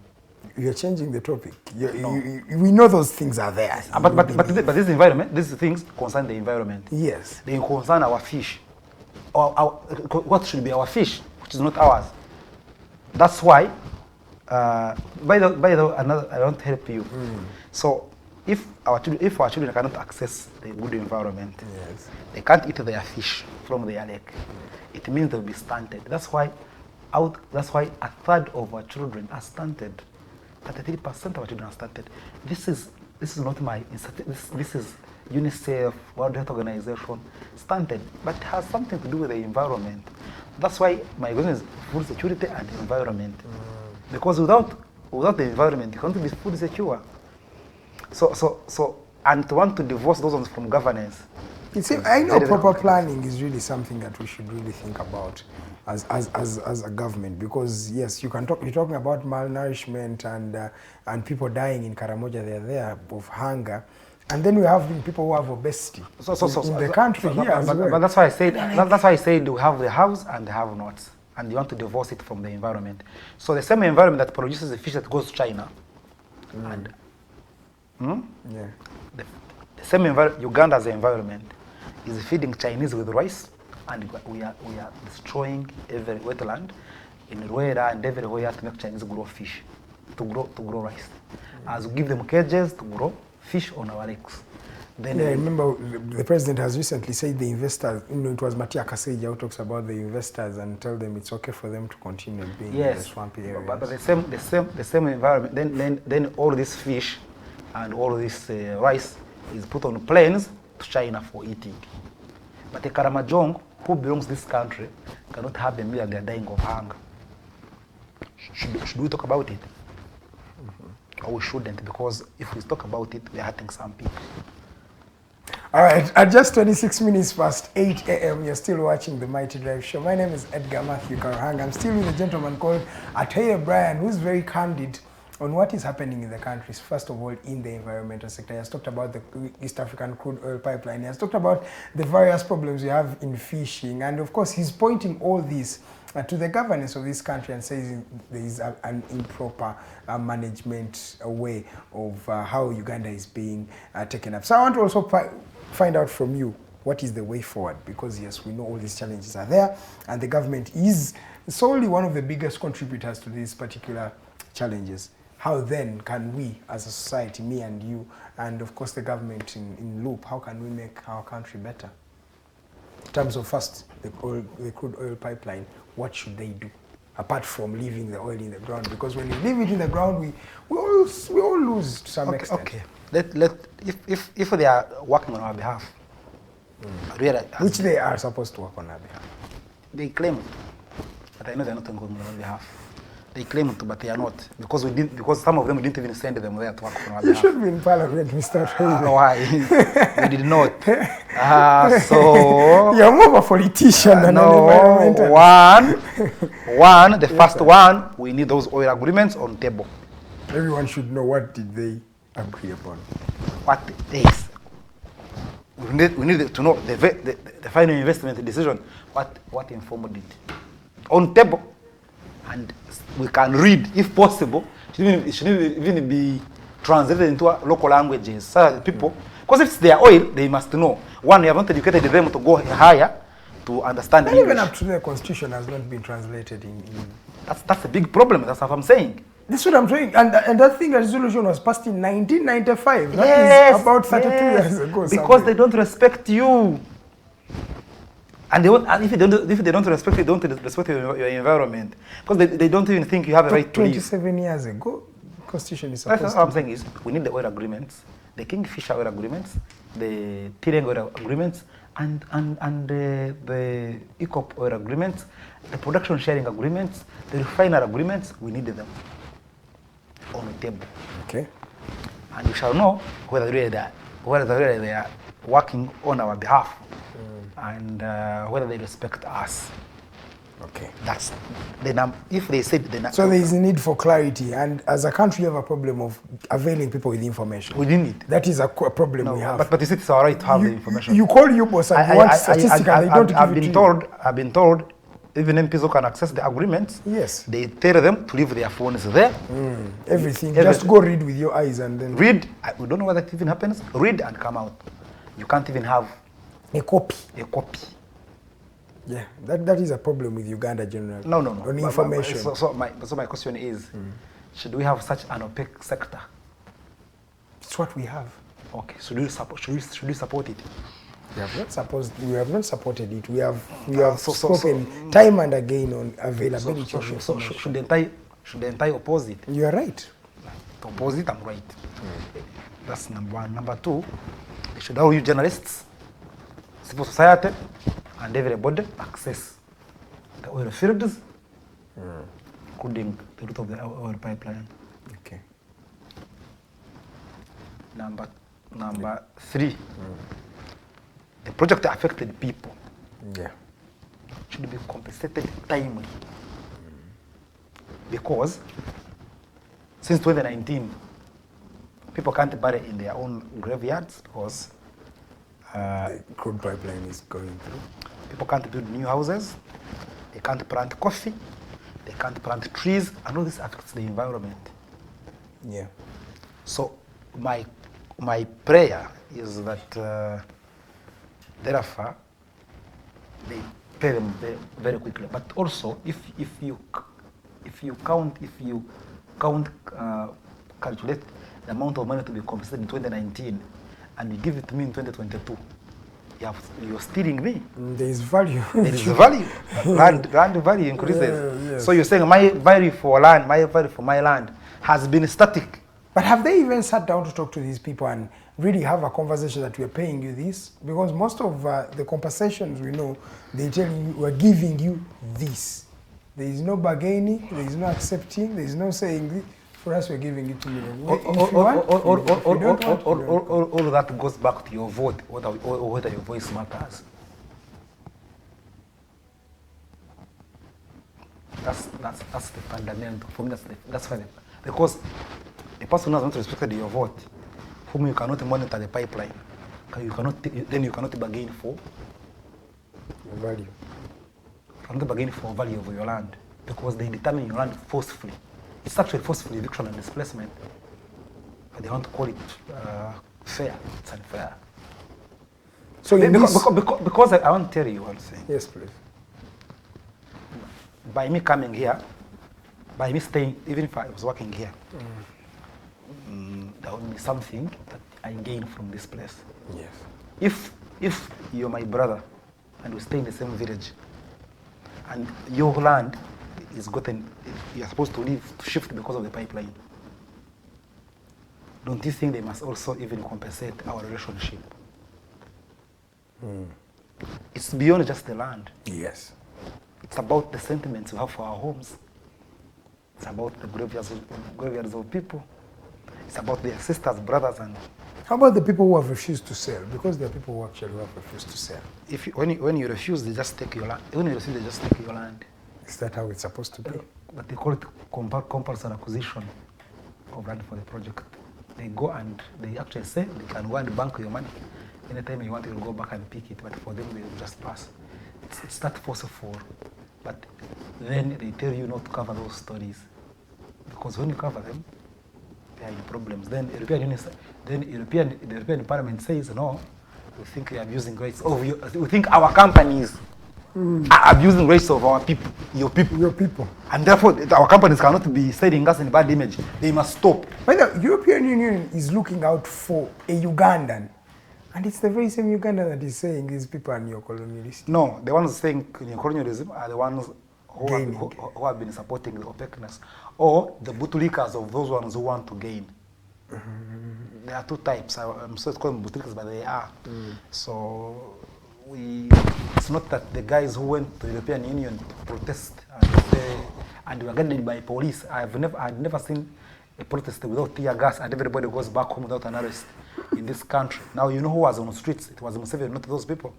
You're changing the topic. We know those things are there. But this environment, these things concern the environment. Yes. They concern our fish. What should be our fish, which is not ours. That's why. By the way, I want to help you. So, if our children cannot access the good environment, yes, they can't eat their fish from their lake. It means they'll be stunted. That's why a third of our children are stunted. 33% of our children are stunted. This is not my. This is UNICEF, World Health Organization, stunted, but it has something to do with the environment. That's why my question is food security and environment. Because without without the environment, you can't be food secure. And to want to divorce those ones from governance. I know very proper complicated. planning is really something that we should really think about as a government, because yes, you're talking about malnourishment and people dying in Karamoja. They're there of hunger, and then we have people who have obesity in the country here as well. But that's why I said we have the haves and the have-nots, and you want to divorce it from the environment. So the same environment that produces the fish that goes to China, and Yeah. the same environment, Uganda's environment is feeding Chinese with rice, and we are destroying every wetland in Rwanda and everywhere to make Chinese grow fish, to grow rice. As we give them cages to grow fish on our lakes. Then Yeah, I remember the president has recently said the investors, it was Matia Kaseja who talks about the investors and tell them it's okay for them to continue being in the swampy areas. But the same environment, then all this fish and all this rice is put on planes to China for eating. But the Karamajong, who belongs to this country, cannot have the meal and they're dying of hunger. Should we talk about it? Or we shouldn't, because if we talk about it, we're hurting some people. All right, at just 26 minutes past 8 a.m., you're still watching the Mighty Drive Show. My name is Edgar Matthew Karahanga. I'm still with a gentleman called Atuheire Brian, who's very candid on what is happening in the countries, first of all, in the environmental sector. He has talked about the East African crude oil pipeline. He has talked about the various problems we have in fishing. And of course, he's pointing all this to the governance of this country and says there is an improper management way of how Uganda is being taken up. So I want to also find out from you, what is the way forward? Because yes, we know all these challenges are there, and the government is solely one of the biggest contributors to these particular challenges. How then can we, as a society, me and you, and of course the government in loop, how can we make our country better? In terms of first, the crude oil pipeline, what should they do? Apart from leaving the oil in the ground, because when we leave it in the ground, we all lose to some extent. Okay. If they are working on our behalf, Which they are supposed to work on our behalf. They claim it, but I know they're not working on our behalf. They claim it, but they are not, because some of them didn't even send them there to work on our behalf. You should be in Parliament, Mr. Atuheire. Why? We did not. So you're more of a politician than an environmentalist. The first one, we need those oil agreements on table. Everyone should know, what did they agree upon? What is? We need to know the final investment decision. What informed it on table, and we can read, if possible. It shouldn't even be translated into local languages, so that people. Because if it's their oil, they must know. One, we have not educated them to go higher to understand And English. even up to the constitution has not been translated in. That's a big problem. That's what I'm saying. This is what I'm saying. And that thing, that resolution was passed in 1995. That is about 32 years ago. Because they don't respect you. And if they don't respect you, don't respect your environment. Because they don't even think you have a right to live. 27 years ago, constitution is supposed That's what I'm saying is, we need the oil agreements, the Kingfisher oil agreements, the Tireng oil agreements, and the ECOP oil agreements, the production sharing agreements, the refiner agreements. We need them on the table. Okay. And we shall know whether they are working on our behalf, and whether they respect us. Okay. That's the if they said the So there is a need for clarity, and as a country, we have a problem of availing people with information. we didn't need. That is a problem we have. But you see, it's our right to have the information. You call you boss and you want statistics, and they don't give it to you. I've been told, even MPs who can access the agreements, Yes. they tell them to leave their phones there. Everything. Just go read with your eyes and then Read. We don't know whether that even happens. Read and come out. You can't even have a copy. a copy. Yeah, that is a problem with Uganda generally. No. On information. So my question is, should we have such an opaque sector? It's what we have. Okay. Should we support it? We have not supported it. We have So- spoken time and again on availability of So information. should the entire oppose it? You are right. To oppose it, I'm right. That's number one. Number two, they should allow you journalists, civil society, and everybody access the oil fields, including the route of the oil pipeline. Number three, the project affected people Yeah. should be compensated timely. Because since 2019, people can't bury in their own graveyards because The crude pipeline is going through. people can't build new houses, they can't plant coffee, they can't plant trees, and all this affects the environment. Yeah. So my prayer is that thereafter they pay them very quickly. But also, if you calculate the amount of money to be compensated in 2019, and you give it to me in 2022, you're stealing me. There is value. There is value. land value increases. Yeah, yes. So you're saying my value for my land has been static. But have they even sat down to talk to these people and really have a conversation that we're paying you this? Because most of the compensations we know, they tell you we're giving you this. There is no bargaining, there is no accepting, there is no saying this. For us, we're giving it to you. All that goes back to your vote, whether your voice matters. That's the fundamental. For me, that's fine. Because a person who has not respected your vote, whom you cannot monitor the pipeline, you cannot bargain for Value. You cannot bargain for value of your land because they determine your land forcefully. It's actually forceful eviction and displacement, but they want to call it fair. It's unfair. So because I want to tell you one thing. Yes, please. By me coming here, by me staying, even if I was working here, there would be something that I gain from this place. Yes. If you're my brother and we stay in the same village, and your land is gotten, you're supposed to leave, to shift because of the pipeline, don't you think they must also even compensate our relationship? It's beyond just the land. Yes. It's about the sentiments we have for our homes. It's about the graveyards of people. It's about their sisters, brothers, and... How about the people who have refused to sell? Because there are people who actually have refused to sell. When you refuse, they just take your land. When you refuse, they just take your land. Is that how it's supposed to be? But they call it compulsory acquisition of land for the project. They go and they actually say they can go and bank your money. Anytime you want, you'll go back and pick it. But for them, they will just pass. It's not forceful. But then they tell you not to cover those stories. Because when you cover them, they are in problems. Then the European Parliament says, no, we think you are abusing rights of you. We think our companies are abusing rights of our people, your people. Your people. And therefore, our companies cannot be selling us in bad image. They must stop. But the European Union is looking out for a Ugandan. And it's the very same Ugandan that is saying these people are neo-colonialists. No, the ones saying neo-colonialism are the ones who have been supporting the OPECness, or the bootlickers of those ones who want to gain. There are two types. I'm sorry to call them bootlickers, but they are. So it's not that the guys who went to the European Union to protest and were guarded by police. I've never seen a protest without tear gas and everybody goes back home without an arrest in this country. Now you know who was on the streets? It was Museveni, not those people.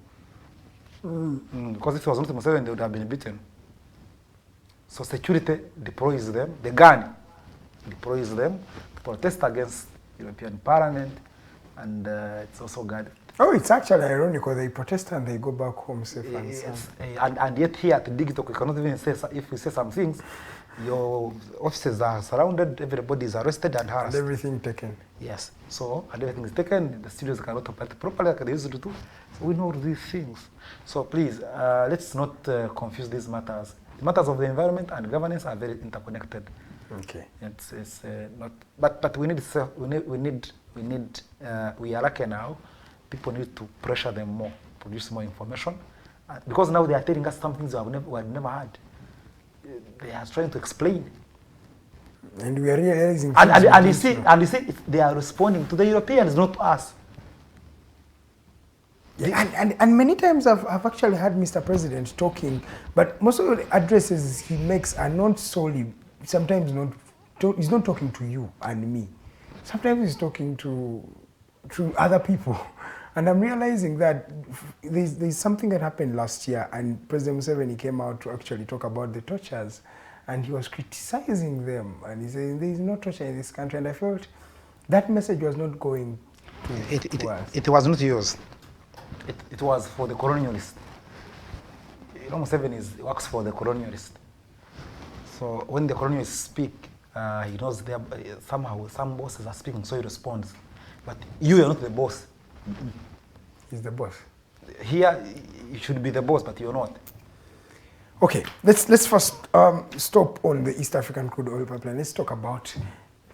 Because if it was not Museveni, they would have been beaten. So security deploys them, the gun deploys them to protest against European Parliament, and it's also guarded. Oh, it's actually ironical. They protest and they go back home safe and sound. And yet here at Digital, we cannot even say, if we say some things, your offices are surrounded, everybody is arrested and harassed. And everything taken. Yes. So, and everything is taken, the studios cannot operate properly like they used to do. So we know these things. So please, let's not confuse these matters. The matters of the environment and governance are very interconnected. Okay. It's not, but we are lucky now. People need to pressure them more, produce more information, because now they are telling us some things we have never had. They are trying to explain. And we are realizing. And you see, they are responding to the Europeans, not to us. Yeah, and many times I've actually heard Mr. President talking, but most of the addresses he makes are not solely, sometimes not, he's not talking to you and me. Sometimes he's talking to to other people. And I'm realizing that there's something that happened last year, and President Museveni came out to actually talk about the tortures, and he was criticizing them, and he said there is no torture in this country, and I felt that message was not going to us. It was not yours. It was for the colonialist. You know, Museveni works for the colonialist. So when the colonialists speak, he knows somehow some bosses are speaking, so he responds. But you are not the boss. He's the boss. Here, you should be the boss, but you're not. Okay, let's first stop on the East African crude oil pipeline. Let's talk about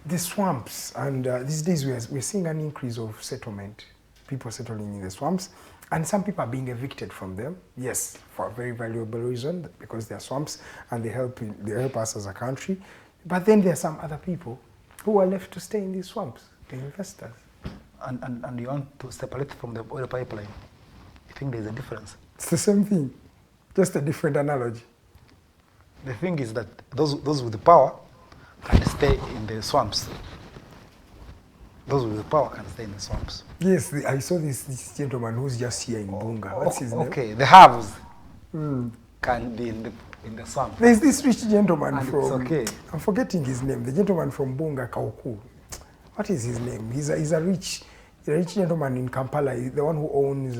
the swamps. And these days we're seeing an increase of settlement, people settling in the swamps, and some people are being evicted from them. Yes, for a very valuable reason, because they're swamps and they help us as a country. But then there are some other people who are left to stay in these swamps, the investors. And you want to separate from the oil pipeline. You think there's a difference? It's the same thing, just a different analogy. The thing is that those with the power can stay in the swamps. Those with the power can stay in the swamps. Yes, I saw this gentleman who's just here in Bunga. What's his name? Okay, the haves can be in the swamp. There's this rich gentleman And from, it's okay. I'm forgetting his name, the gentleman from Bunga, Kauku. What is his name? He's a rich gentleman in Kampala, the one who owns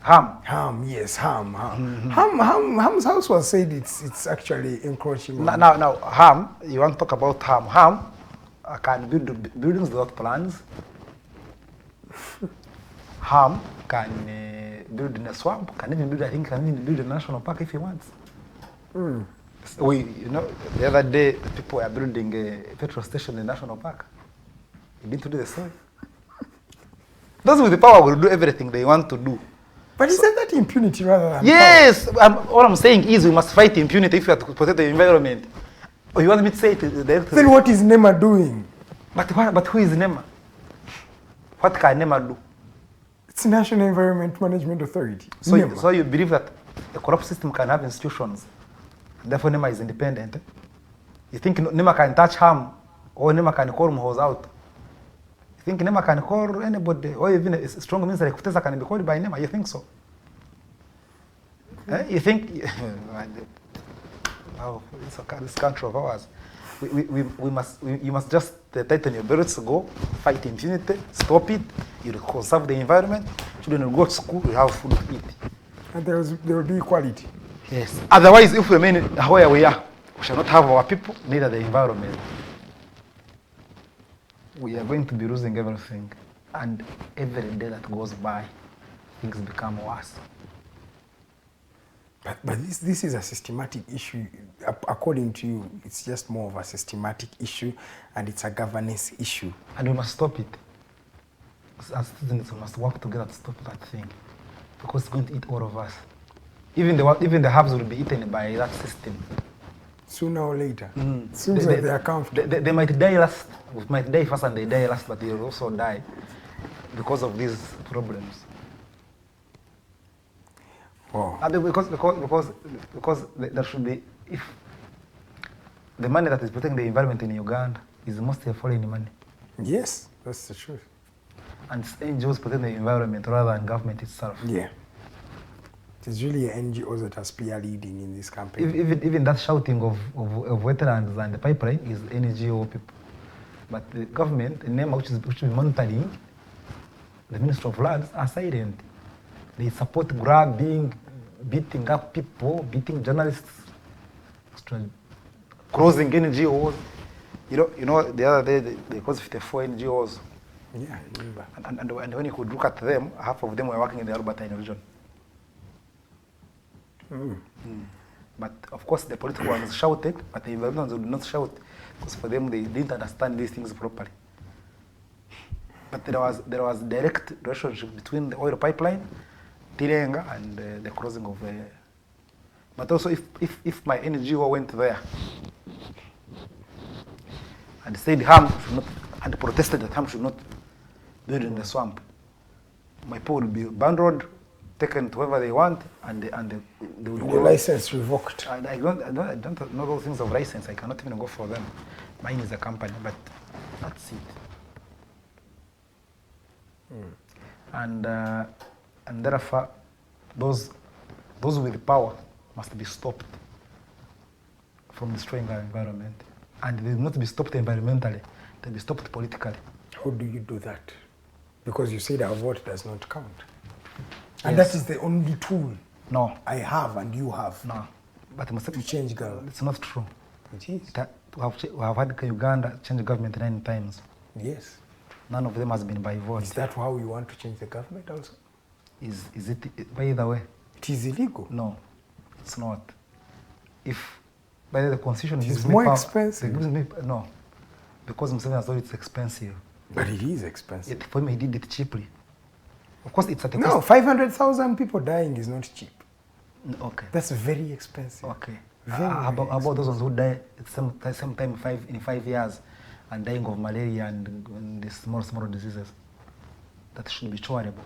Ham. Yes, Ham. Ham's house was said it's actually encroaching on. Now, Ham, you want to talk about Ham. Ham can build buildings without plans. Ham can build in a swamp, I think can even build a national park if he wants. So the other day, people were building a petrol station in the national park. He didn't do the same. Those with the power will do everything they want to do. But isn't that impunity rather than yes, all I'm saying is we must fight impunity if we have to protect the environment. Or you want me to say it directly? Then what is NEMA doing? But who is NEMA? What can NEMA do? It's National Environment Management Authority. So you believe that a corrupt system can have institutions, therefore NEMA is independent? You think NEMA can touch Ham, or NEMA can call Mhos out? You think NEMA can call anybody, or even a strong minister like Kutesa can be called by NEMA? You think so? You think? Oh, this country of ours. You must just tighten your belts, go fight impunity, stop it. You conserve the environment. Children will go to school, we have food to eat. And there will be equality. Yes. Otherwise, if we remain where we are, we shall not have our people, neither the environment. We are going to be losing everything. And every day that goes by, things become worse. But this is a systematic issue. According to you, it's just more of a systematic issue, and it's a governance issue. And we must stop it. As citizens, we must work together to stop that thing, because it's going to eat all of us. Even the haves will be eaten by that system. Sooner or later. It seems like they are comfortable. They might die last. We might die first and they die last, but they will also die because of these problems. Wow. Because there should be, if the money that is protecting the environment in Uganda is mostly foreign money. Yes, that's the truth. And it's NGOs protecting the environment rather than government itself. Yeah. It's really NGOs that are spearleading in this campaign. Even that shouting of veterans and the pipeline is NGO people. But the government, the NEMA, which should be monitoring, the Ministry of Lands, are silent. They support grabbing, beating up people, beating journalists, closing NGOs. You know, the other day they closed 54 NGOs. Yeah, I remember. And when you could look at them, half of them were working in the Albertine region. But of course, the political ones shouted, but the environmentalists would not shout, because for them they didn't understand these things properly. But there was direct relationship between the oil pipeline, Tirenga, and the closing of. But also, if my NGO went there and said Ham should not, and protested that Ham should not build in the swamp, my people would be abandoned, taken to wherever they want, and they would The license revoked. I don't know those things of license. I cannot even go for them. Mine is a company, but that's it. And therefore, those with power must be stopped from destroying our environment. And they will not be stopped environmentally, they'll be stopped politically. How do you do that? Because you said our vote does not count. And Yes. that is the only tool No, I have and you have no. But it must to change government. It's not true. It is. That we have had Uganda change government 9 times. Yes. None of them has been by vote. Is that how you want to change the government also? Is it by the way? It is illegal. No, it's not. If by the way, the constitution It is gives me more power, expensive. it gives me, no, because Museveni has thought it's expensive. But it is expensive. For him, he did it cheaply. Of course, it's at a No, cost. 500,000 people dying is not cheap. Okay. That's very expensive. Okay. Very, How very about those ones who die at some time in 5 years and dying of malaria and the small diseases? That should be charitable.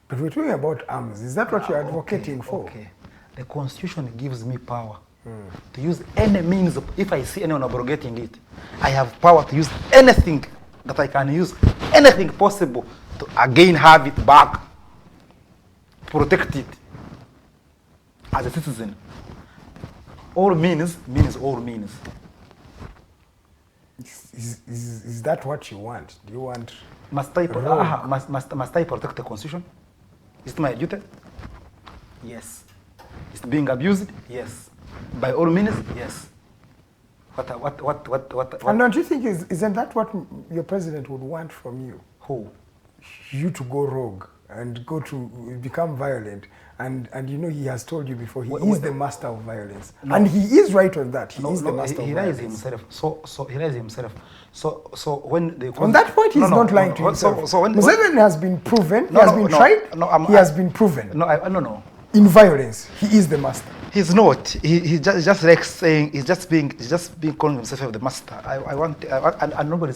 But we're talking about arms. Is that what you're advocating for? Okay. The constitution gives me power to use any means. If I see anyone abrogating it, I have power to use anything that I can use, anything possible to again have it back, protect it as a citizen. All means all means. Is that what you want? Do you want... Must I, Rogue. must I protect the constitution? Is it my duty? Yes. Is it being abused? Yes. By all means? Yes. What? And don't you think, isn't that what your president would want from you? Who? You to go rogue and go to become violent. And you know, he has told you before, he is the master of violence. No. And he is right on that. He is the master he of lies violence. himself. So he lies himself. So when they On that point, he's not lying to himself. So when Museveni has been proven, he has been tried, he has been proven. No. In violence, he is the master. He's not. He just like saying he's just being calling himself the master. And nobody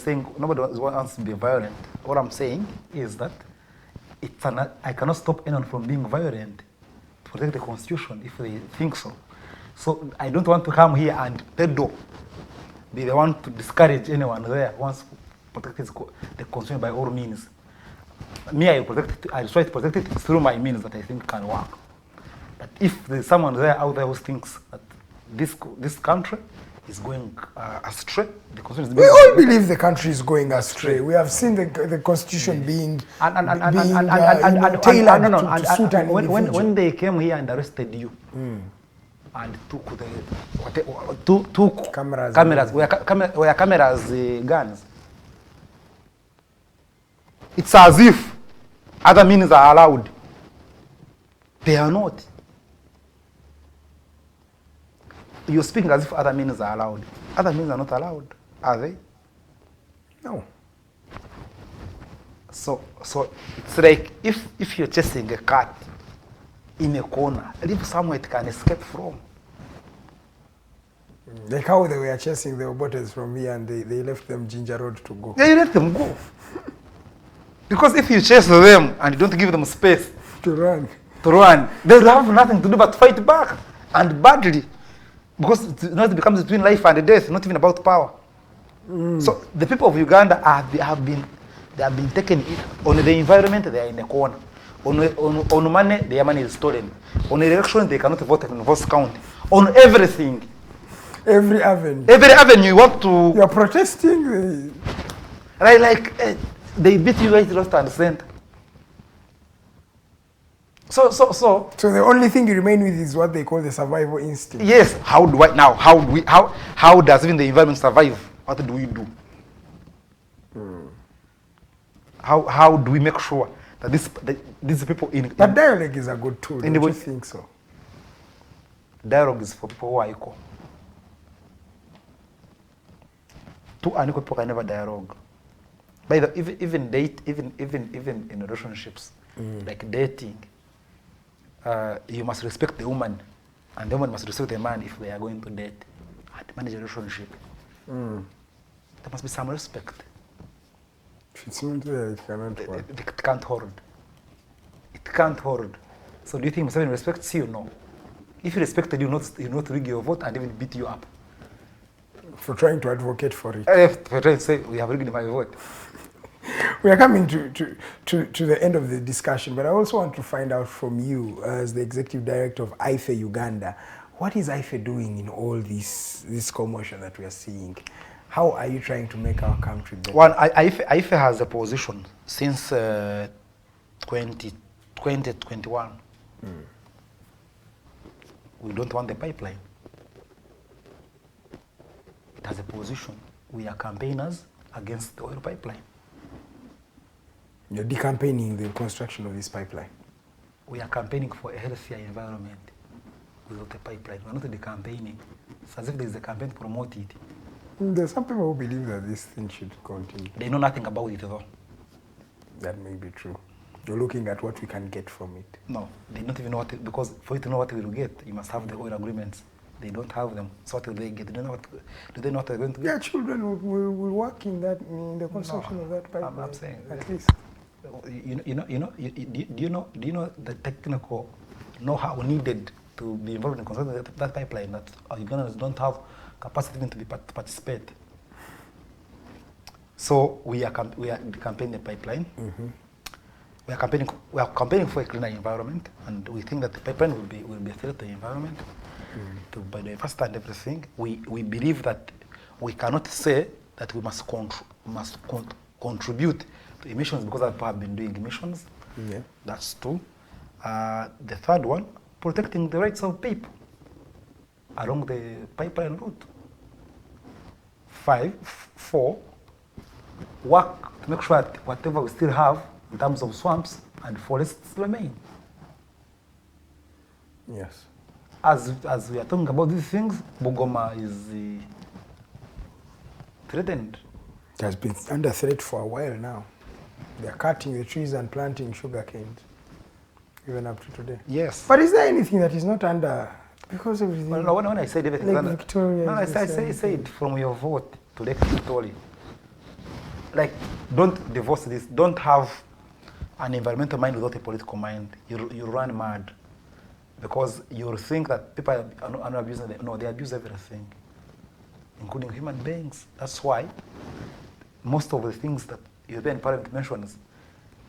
wants to be violent. What I'm saying is that I cannot stop anyone from being violent to protect the constitution if they think so. So I don't want to come here and peddle, be the one to discourage anyone there who wants to protect the constitution by all means. Me, I try to protect it through my means that I think can work. But if there's someone there out there who thinks that this country is going astray, the constitution is We all believe the country is going astray. We have seen the constitution being tailored to suit an individual. when they came here and arrested you and took Cameras. were cameras guns. It's as if other means are allowed. They are not. You're speaking as if other means are allowed. Other means are not allowed, are they? No. So it's like if you're chasing a cat in a corner, leave somewhere it can escape from. Like how they were chasing the Obotes from here and they left them Ginger Road to go. Yeah, you let them go. Because if you chase them and you don't give them space To run. they'll have nothing to do but fight back, and badly. Because it becomes between life and death, not even about power. So the people of Uganda have been taken on the environment. They are in a corner. On money, their money is stolen. On election, they cannot vote in vote count. On everything, Every avenue. you want to You're protesting. they beat you right, left, and center. So So the only thing you remain with is what they call the survival instinct. yes. How does even the environment survive? What do we do? How do we make sure that these people But dialogue is a good tool. Don't you Anybody- think so? dialogue is for people who are equal. Two unequal people can never dialogue. By the even in relationships, like dating, you must respect the woman, and the woman must respect the man if they are going to date and manage a relationship. There must be some respect. If it's not there, it cannot work. It can't hold. It can't hold. So do you think Museveni respects you? No. If he respected you, he'll not rig your vote and even beat you up. For trying to advocate for it. If for trying to say we have rigged my vote. We are coming to the end of the discussion, but I also want to find out from you, as the executive director of Atuheire Uganda, what is Atuheire doing in all this commotion that we are seeing? How are you trying to make our country better? Well, Atuheire has a position since 2021. We don't want the pipeline. It has a position. We are campaigners against the oil pipeline. You're decampaigning the construction of this pipeline. We are campaigning for a healthier environment without a pipeline. We're not decampaigning. It's as if there is a campaign to promote it. There's some people who believe that this thing should continue. They know nothing about it though. That may be true. You're looking at what we can get from it. No, they don't even know what, because for you to know what we will get, you must have the oil agreements. They don't have them. So what will they get? Do they know what they're going to get? Yeah, children will work in the construction of that pipeline. I'm saying, at least. Do you know the technical know-how needed to be involved in constructing that pipeline that Ugandans don't have capacity even to participate? So we are campaigning the pipeline. Mm-hmm. We are campaigning for a cleaner environment, and we think that the pipeline will be a threat to the environment, to biodiversity and everything. We believe that we cannot say that we must contribute to emissions because other people have been doing emissions. Yeah. That's two. The third one, protecting the rights of people along the pipeline route. 4, work to make sure that whatever we still have in terms of swamps and forests remain. Yes. As we are talking about these things, Bugoma is threatened. It has been under threat for a while now. They are cutting the trees and planting sugar canes, even up to today. Yes. But is there anything that is not under, because of the... Well, no, when I said everything, Lake Victoria, no, I said from your vote to Lake Victoria. Like, don't divorce this. Don't have an environmental mind without a political mind. You run mad. Because you think that people are not abusing them. No, they abuse everything, including human beings. That's why most of the things that European Parliament mentions,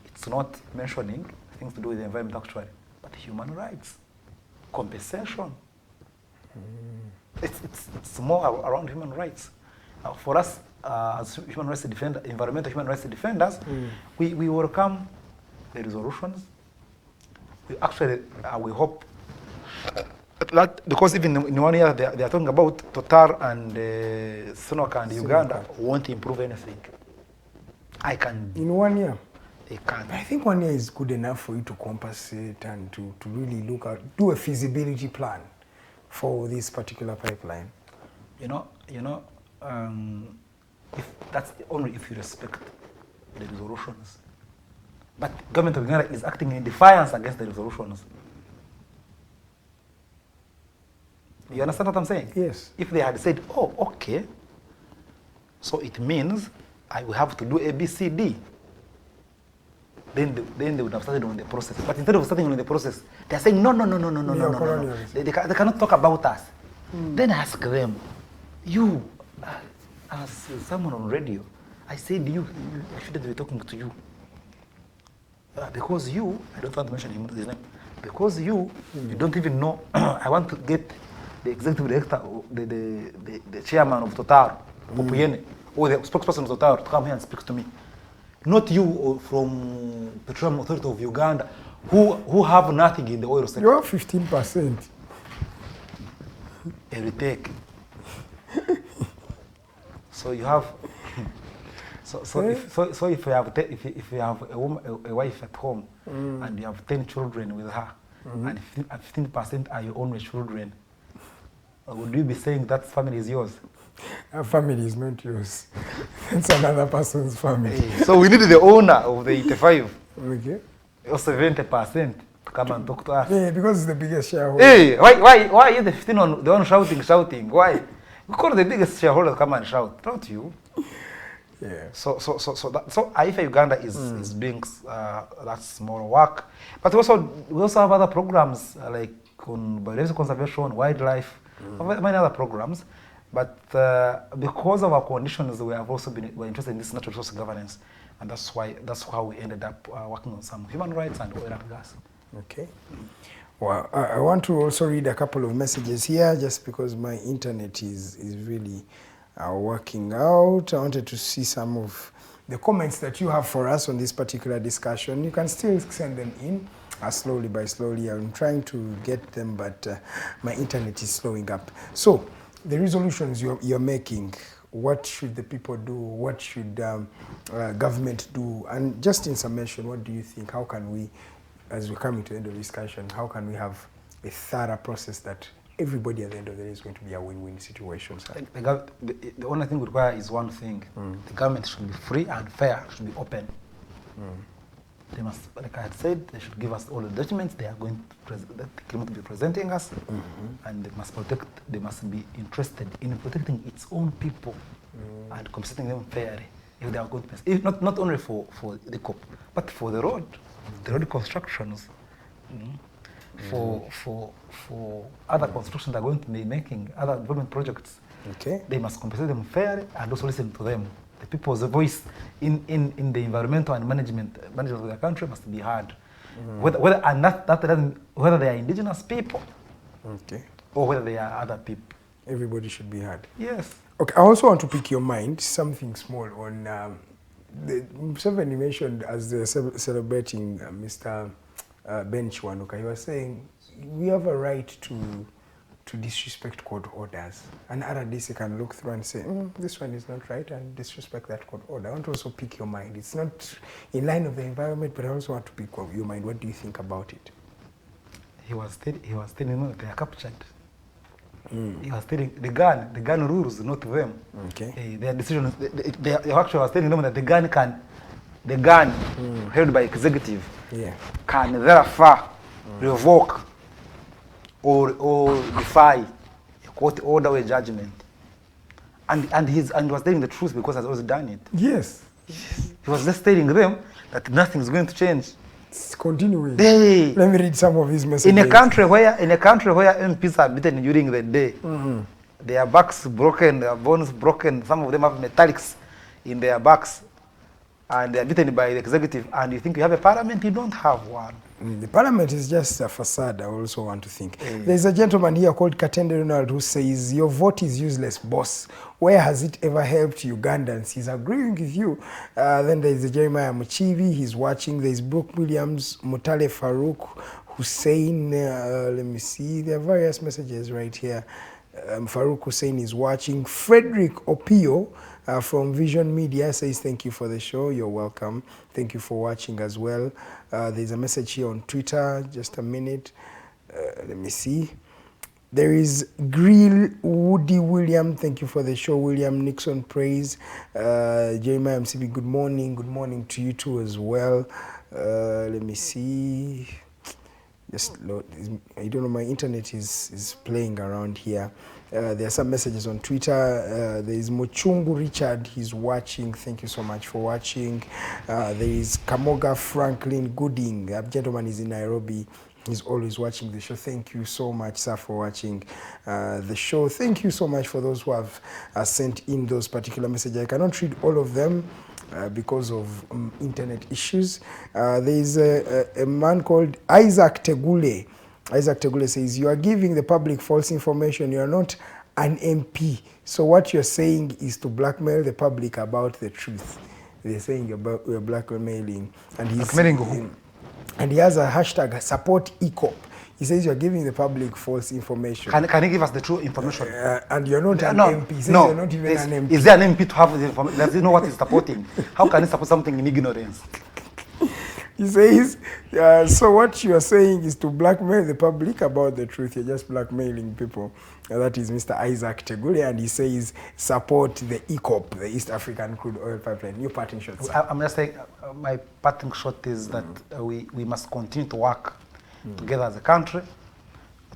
it's not mentioning things to do with the environment actually, but human rights, compensation. It's more around human rights. For us, as environmental human rights defenders, we welcome the resolutions. We actually, we hope that, because even in 1 year they are talking about Total and Sonoka and Uganda won't improve anything. In 1 year? They can't. I think 1 year is good enough for you to compensate and to really look at, do a feasibility plan for this particular pipeline. If that's only if you respect the resolutions. But government of Uganda is acting in defiance against the resolutions. You understand what I'm saying? Yes. If they had said, oh, okay, so it means we have to do A, B, C, D, then they would have started on the process. But instead of starting on the process, they're saying, no. They cannot talk about us. Then I ask them, you, as someone on radio, I said I shouldn't be talking to you. Because you, I don't want to mention his name, because you don't even know, I want to get the executive director, the chairman of Total, Popuyene, or the spokesperson of Total to come here and speak to me. Not you from Petroleum Authority of Uganda, who have nothing in the oil sector. You have 15%. A retake. So you have. So if you have a wife at home and you have 10 children with her, and 15% are your own children, would you be saying that family is yours? Our family is not yours. It's another person's family. So we need the owner of the 85, Okay. or 70% to come and talk to us. Yeah, because it's the biggest shareholder. Hey, why are you the 15 on the one shouting? Why? Because the biggest shareholder come and shout, not you. Yeah. So Atuheire Uganda is doing that small work, but we also have other programs like on biodiversity conservation, wildlife, many other programs. But because of our conditions, we have also been interested in this natural resource governance, and that's how we ended up working on some human rights and oil and gas. Okay. Well, I want to also read a couple of messages here, just because my internet is really working out. I wanted to see some of the comments that you have for us on this particular discussion. You can still send them in slowly by slowly. I'm trying to get them, but my internet is slowing up. So, the resolutions you're making, what should the people do? What should government do? And just in summation, what do you think? How can we, as we're coming to the end of the discussion, how can we have a thorough process that everybody at the end of the day is going to be a win-win situation? The only thing we require is one thing. The government should be free and fair, should be open. They must, like I had said, they should give us all the documents they are going to be presenting us, and they must be interested in protecting its own people and compensating them fairly. If they are going to, if not only for the COP, but for the road constructions, for other constructions they're going to be making, other development projects. Okay. They must compensate them fairly and also listen to them. The people's voice in the environmental and management of the country must be heard. Whether they are indigenous people, okay, or whether they are other people. Everybody should be heard. Yes. Okay, I also want to pick your mind, something small on the Museveni mentioned as they're celebrating Mr. Ben Chiwanuka. He was saying we have a right to disrespect court orders. And RDC can look through and say, this one is not right, and disrespect that court order. I want to also pick your mind. It's not in line of the environment, but I also want to pick your mind. What do you think about it? He was telling them that they are captured. He was telling the gun rules, not them. Okay. Their decision, they actually was telling them that the gun held by executive can therefore revoke or defy a court order or a judgment. And he was telling the truth because he has always done it. Yes. He was just telling them that nothing is going to change. It's continuing. Let me read some of his messages. In a country where MPs are beaten during the day, their backs broken, their bones broken, some of them have metallics in their backs, and they are beaten by the executive, and you think you have a parliament? You don't have one. The parliament is just a facade, I also want to think. There's a gentleman here called Katende Ronald who says, your vote is useless, boss. Where has it ever helped Ugandans? He's agreeing with you. Then there's a Jeremiah Muchivi, he's watching. There's Brooke Williams, Mutale Farouk, Hussein, let me see, there are various messages right here. Farouk Hussein is watching. Frederick Opio from Vision Media says, thank you for the show. You're welcome. Thank you for watching as well. There's a message here on Twitter. Just a minute. Let me see. There is Grill Woody William. Thank you for the show. William Nixon praise. Jeremiah MCB, good morning. Good morning to you too as well. Let me see. Just load. I don't know, my internet is playing around here. There are some messages on Twitter. There is Mochungu Richard, he's watching. Thank you so much for watching. There is Kamoga Franklin Gooding. That gentleman is in Nairobi. He's always watching the show. Thank you so much, sir, for watching the show. Thank you so much for those who have sent in those particular messages. I cannot read all of them because of internet issues. There is a man called Isaac Tegule. Isaac Tegule says, you are giving the public false information. You are not an MP. So what you're saying is to blackmail the public about the truth. They're saying you're blackmailing. And he's blackmailing who? And he has a hashtag, support ECOP. He says you're giving the public false information. Can he give us the true information? And you're not an MP. He says you're not even an MP. Is there an MP to have the information? Does he know what he's supporting? How can he support something in ignorance? He says, so what you are saying is to blackmail the public about the truth. You're just blackmailing people. That is Mr. Isaac Tegule, and he says support the ECOP, the East African Crude Oil Pipeline. Your parting shot, sir. I'm just saying, my parting shot is that we must continue to work together as a country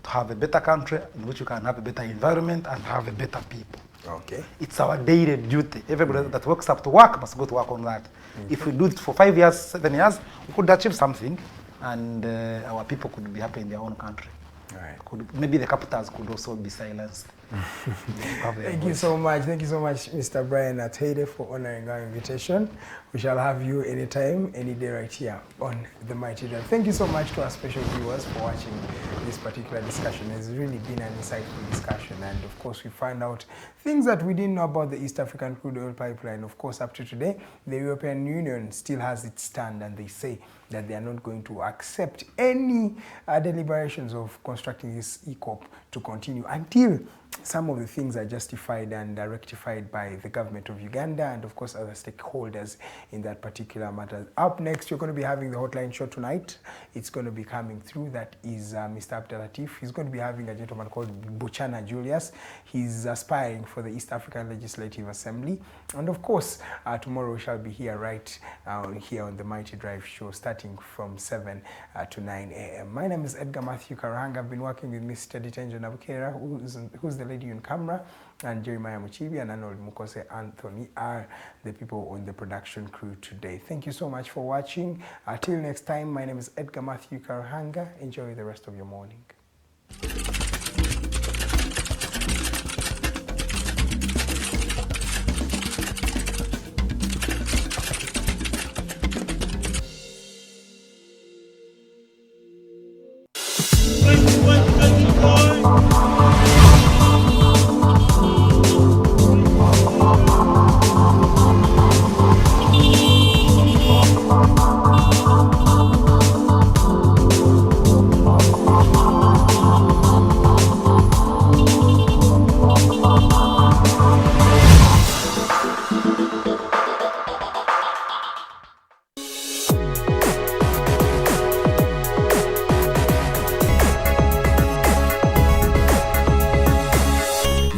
to have a better country in which you can have a better environment and have a better people. Okay. It's our daily duty. Everybody that wakes up to work must go to work on that. If we do it for 5 years, 7 years, we could achieve something, and our people could be happy in their own country. All right. Maybe the capitals could also be silenced. Thank you so much. Thank you so much, Mr. Brian Atuheire, for honoring our invitation. We shall have you anytime, any day right here on the Mighty Drive. Thank you so much to our special viewers for watching this particular discussion. It's really been an insightful discussion, and of course we find out things that we didn't know about the East African crude oil pipeline. Of course, up to today, the European Union still has its stand, and they say that they are not going to accept any deliberations of constructing this EACOP to continue until some of the things are justified and rectified by the government of Uganda and of course other stakeholders in that particular matter. Up next, you're going to be having the hotline show tonight. It's going to be coming through. That is Mr. Abdelatif. He's going to be having a gentleman called Buchana Julius. He's aspiring for the East African Legislative Assembly. And of course, tomorrow we shall be here right here on the Mighty Drive show starting from 7 to 9 a.m. My name is Edgar Matthew Karanga. I've been working with Mr. Detenjo Nabukera, who's the lady on camera, and Jeremiah Muchibi and Arnold Mukose Anthony are the people on the production crew today. Thank you so much for watching. Till next time, my name is Edgar Matthew Karanga. Enjoy the rest of your morning.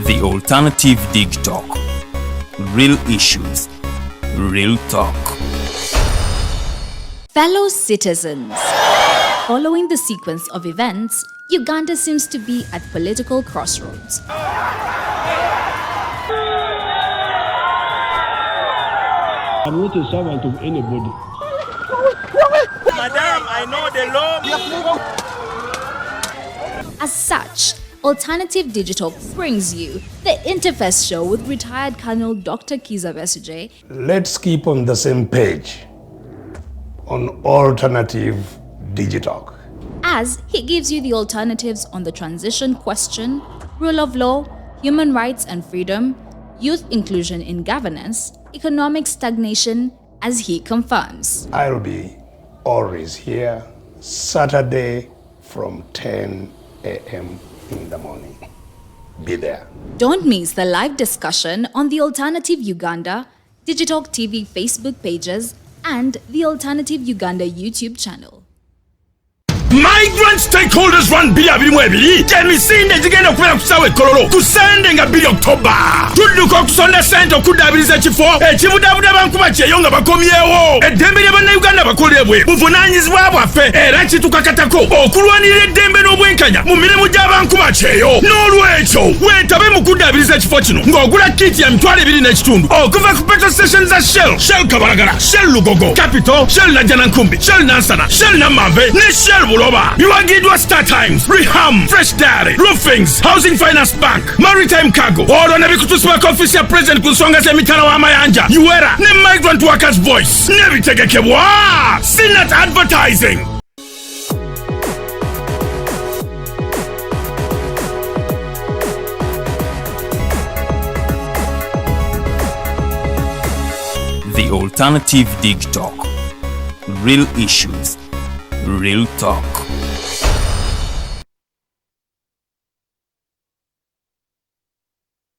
The Alternative Dig Talk. Real issues, real talk. Fellow citizens, following the sequence of events, Uganda seems to be at political crossroads. I'm not a servant of anybody. Madam, I know the law. As such, Alternative Digital brings you the Interface Show with retired Colonel Dr. Kiza Besuje. Let's keep on the same page on Alternative Digital. As he gives you the alternatives on the transition question, rule of law, human rights and freedom, youth inclusion in governance, economic stagnation, as he confirms. I'll be always here Saturday from 10 a.m. in the morning. Be there. Don't miss the live discussion on the Alternative Uganda, Digitalk TV Facebook pages, and the Alternative Uganda YouTube channel. Migrant stakeholders run bill abiri mu ebiri emisinde gigenda okubeera ku ssaawa ekkololo ku Sande nga 2 October. Tudduka okusonda ssente okuddaabiriza ekifo ekibudaabuda bankuba kyeyo nga bakomyewo. Eddembe lya bannayuganda bakolebwe buvunaanyizibwa bwaffe era kitukakatako okulwanirira eddembe n'obwenkanya mu mirimu gy'abankuba kyeyo. N'olwekyo weetabe mu kuddaabiriza ekifo kino ng'ogula kiti ya $2.5 okuva ku petrol station za Shell Kabalagala, Shell Lugogo, Capital, Shell Najjanankumbi, Shell Nansana, Shell Namave ne Shell Buloba. Biwagidwa Star Times, Reham, Fresh Dairy, Roofings, Housing Finance Bank, Maritime Cargo. Olwo ne bikutusibako ofisi ya President ku nsonga z'emitala w'amayanja, Atuheire ne Migrant Workers Voice. Nebitegekebwa. Sinat Advertising. The Alternative Dig Talk. Real issues, real talk.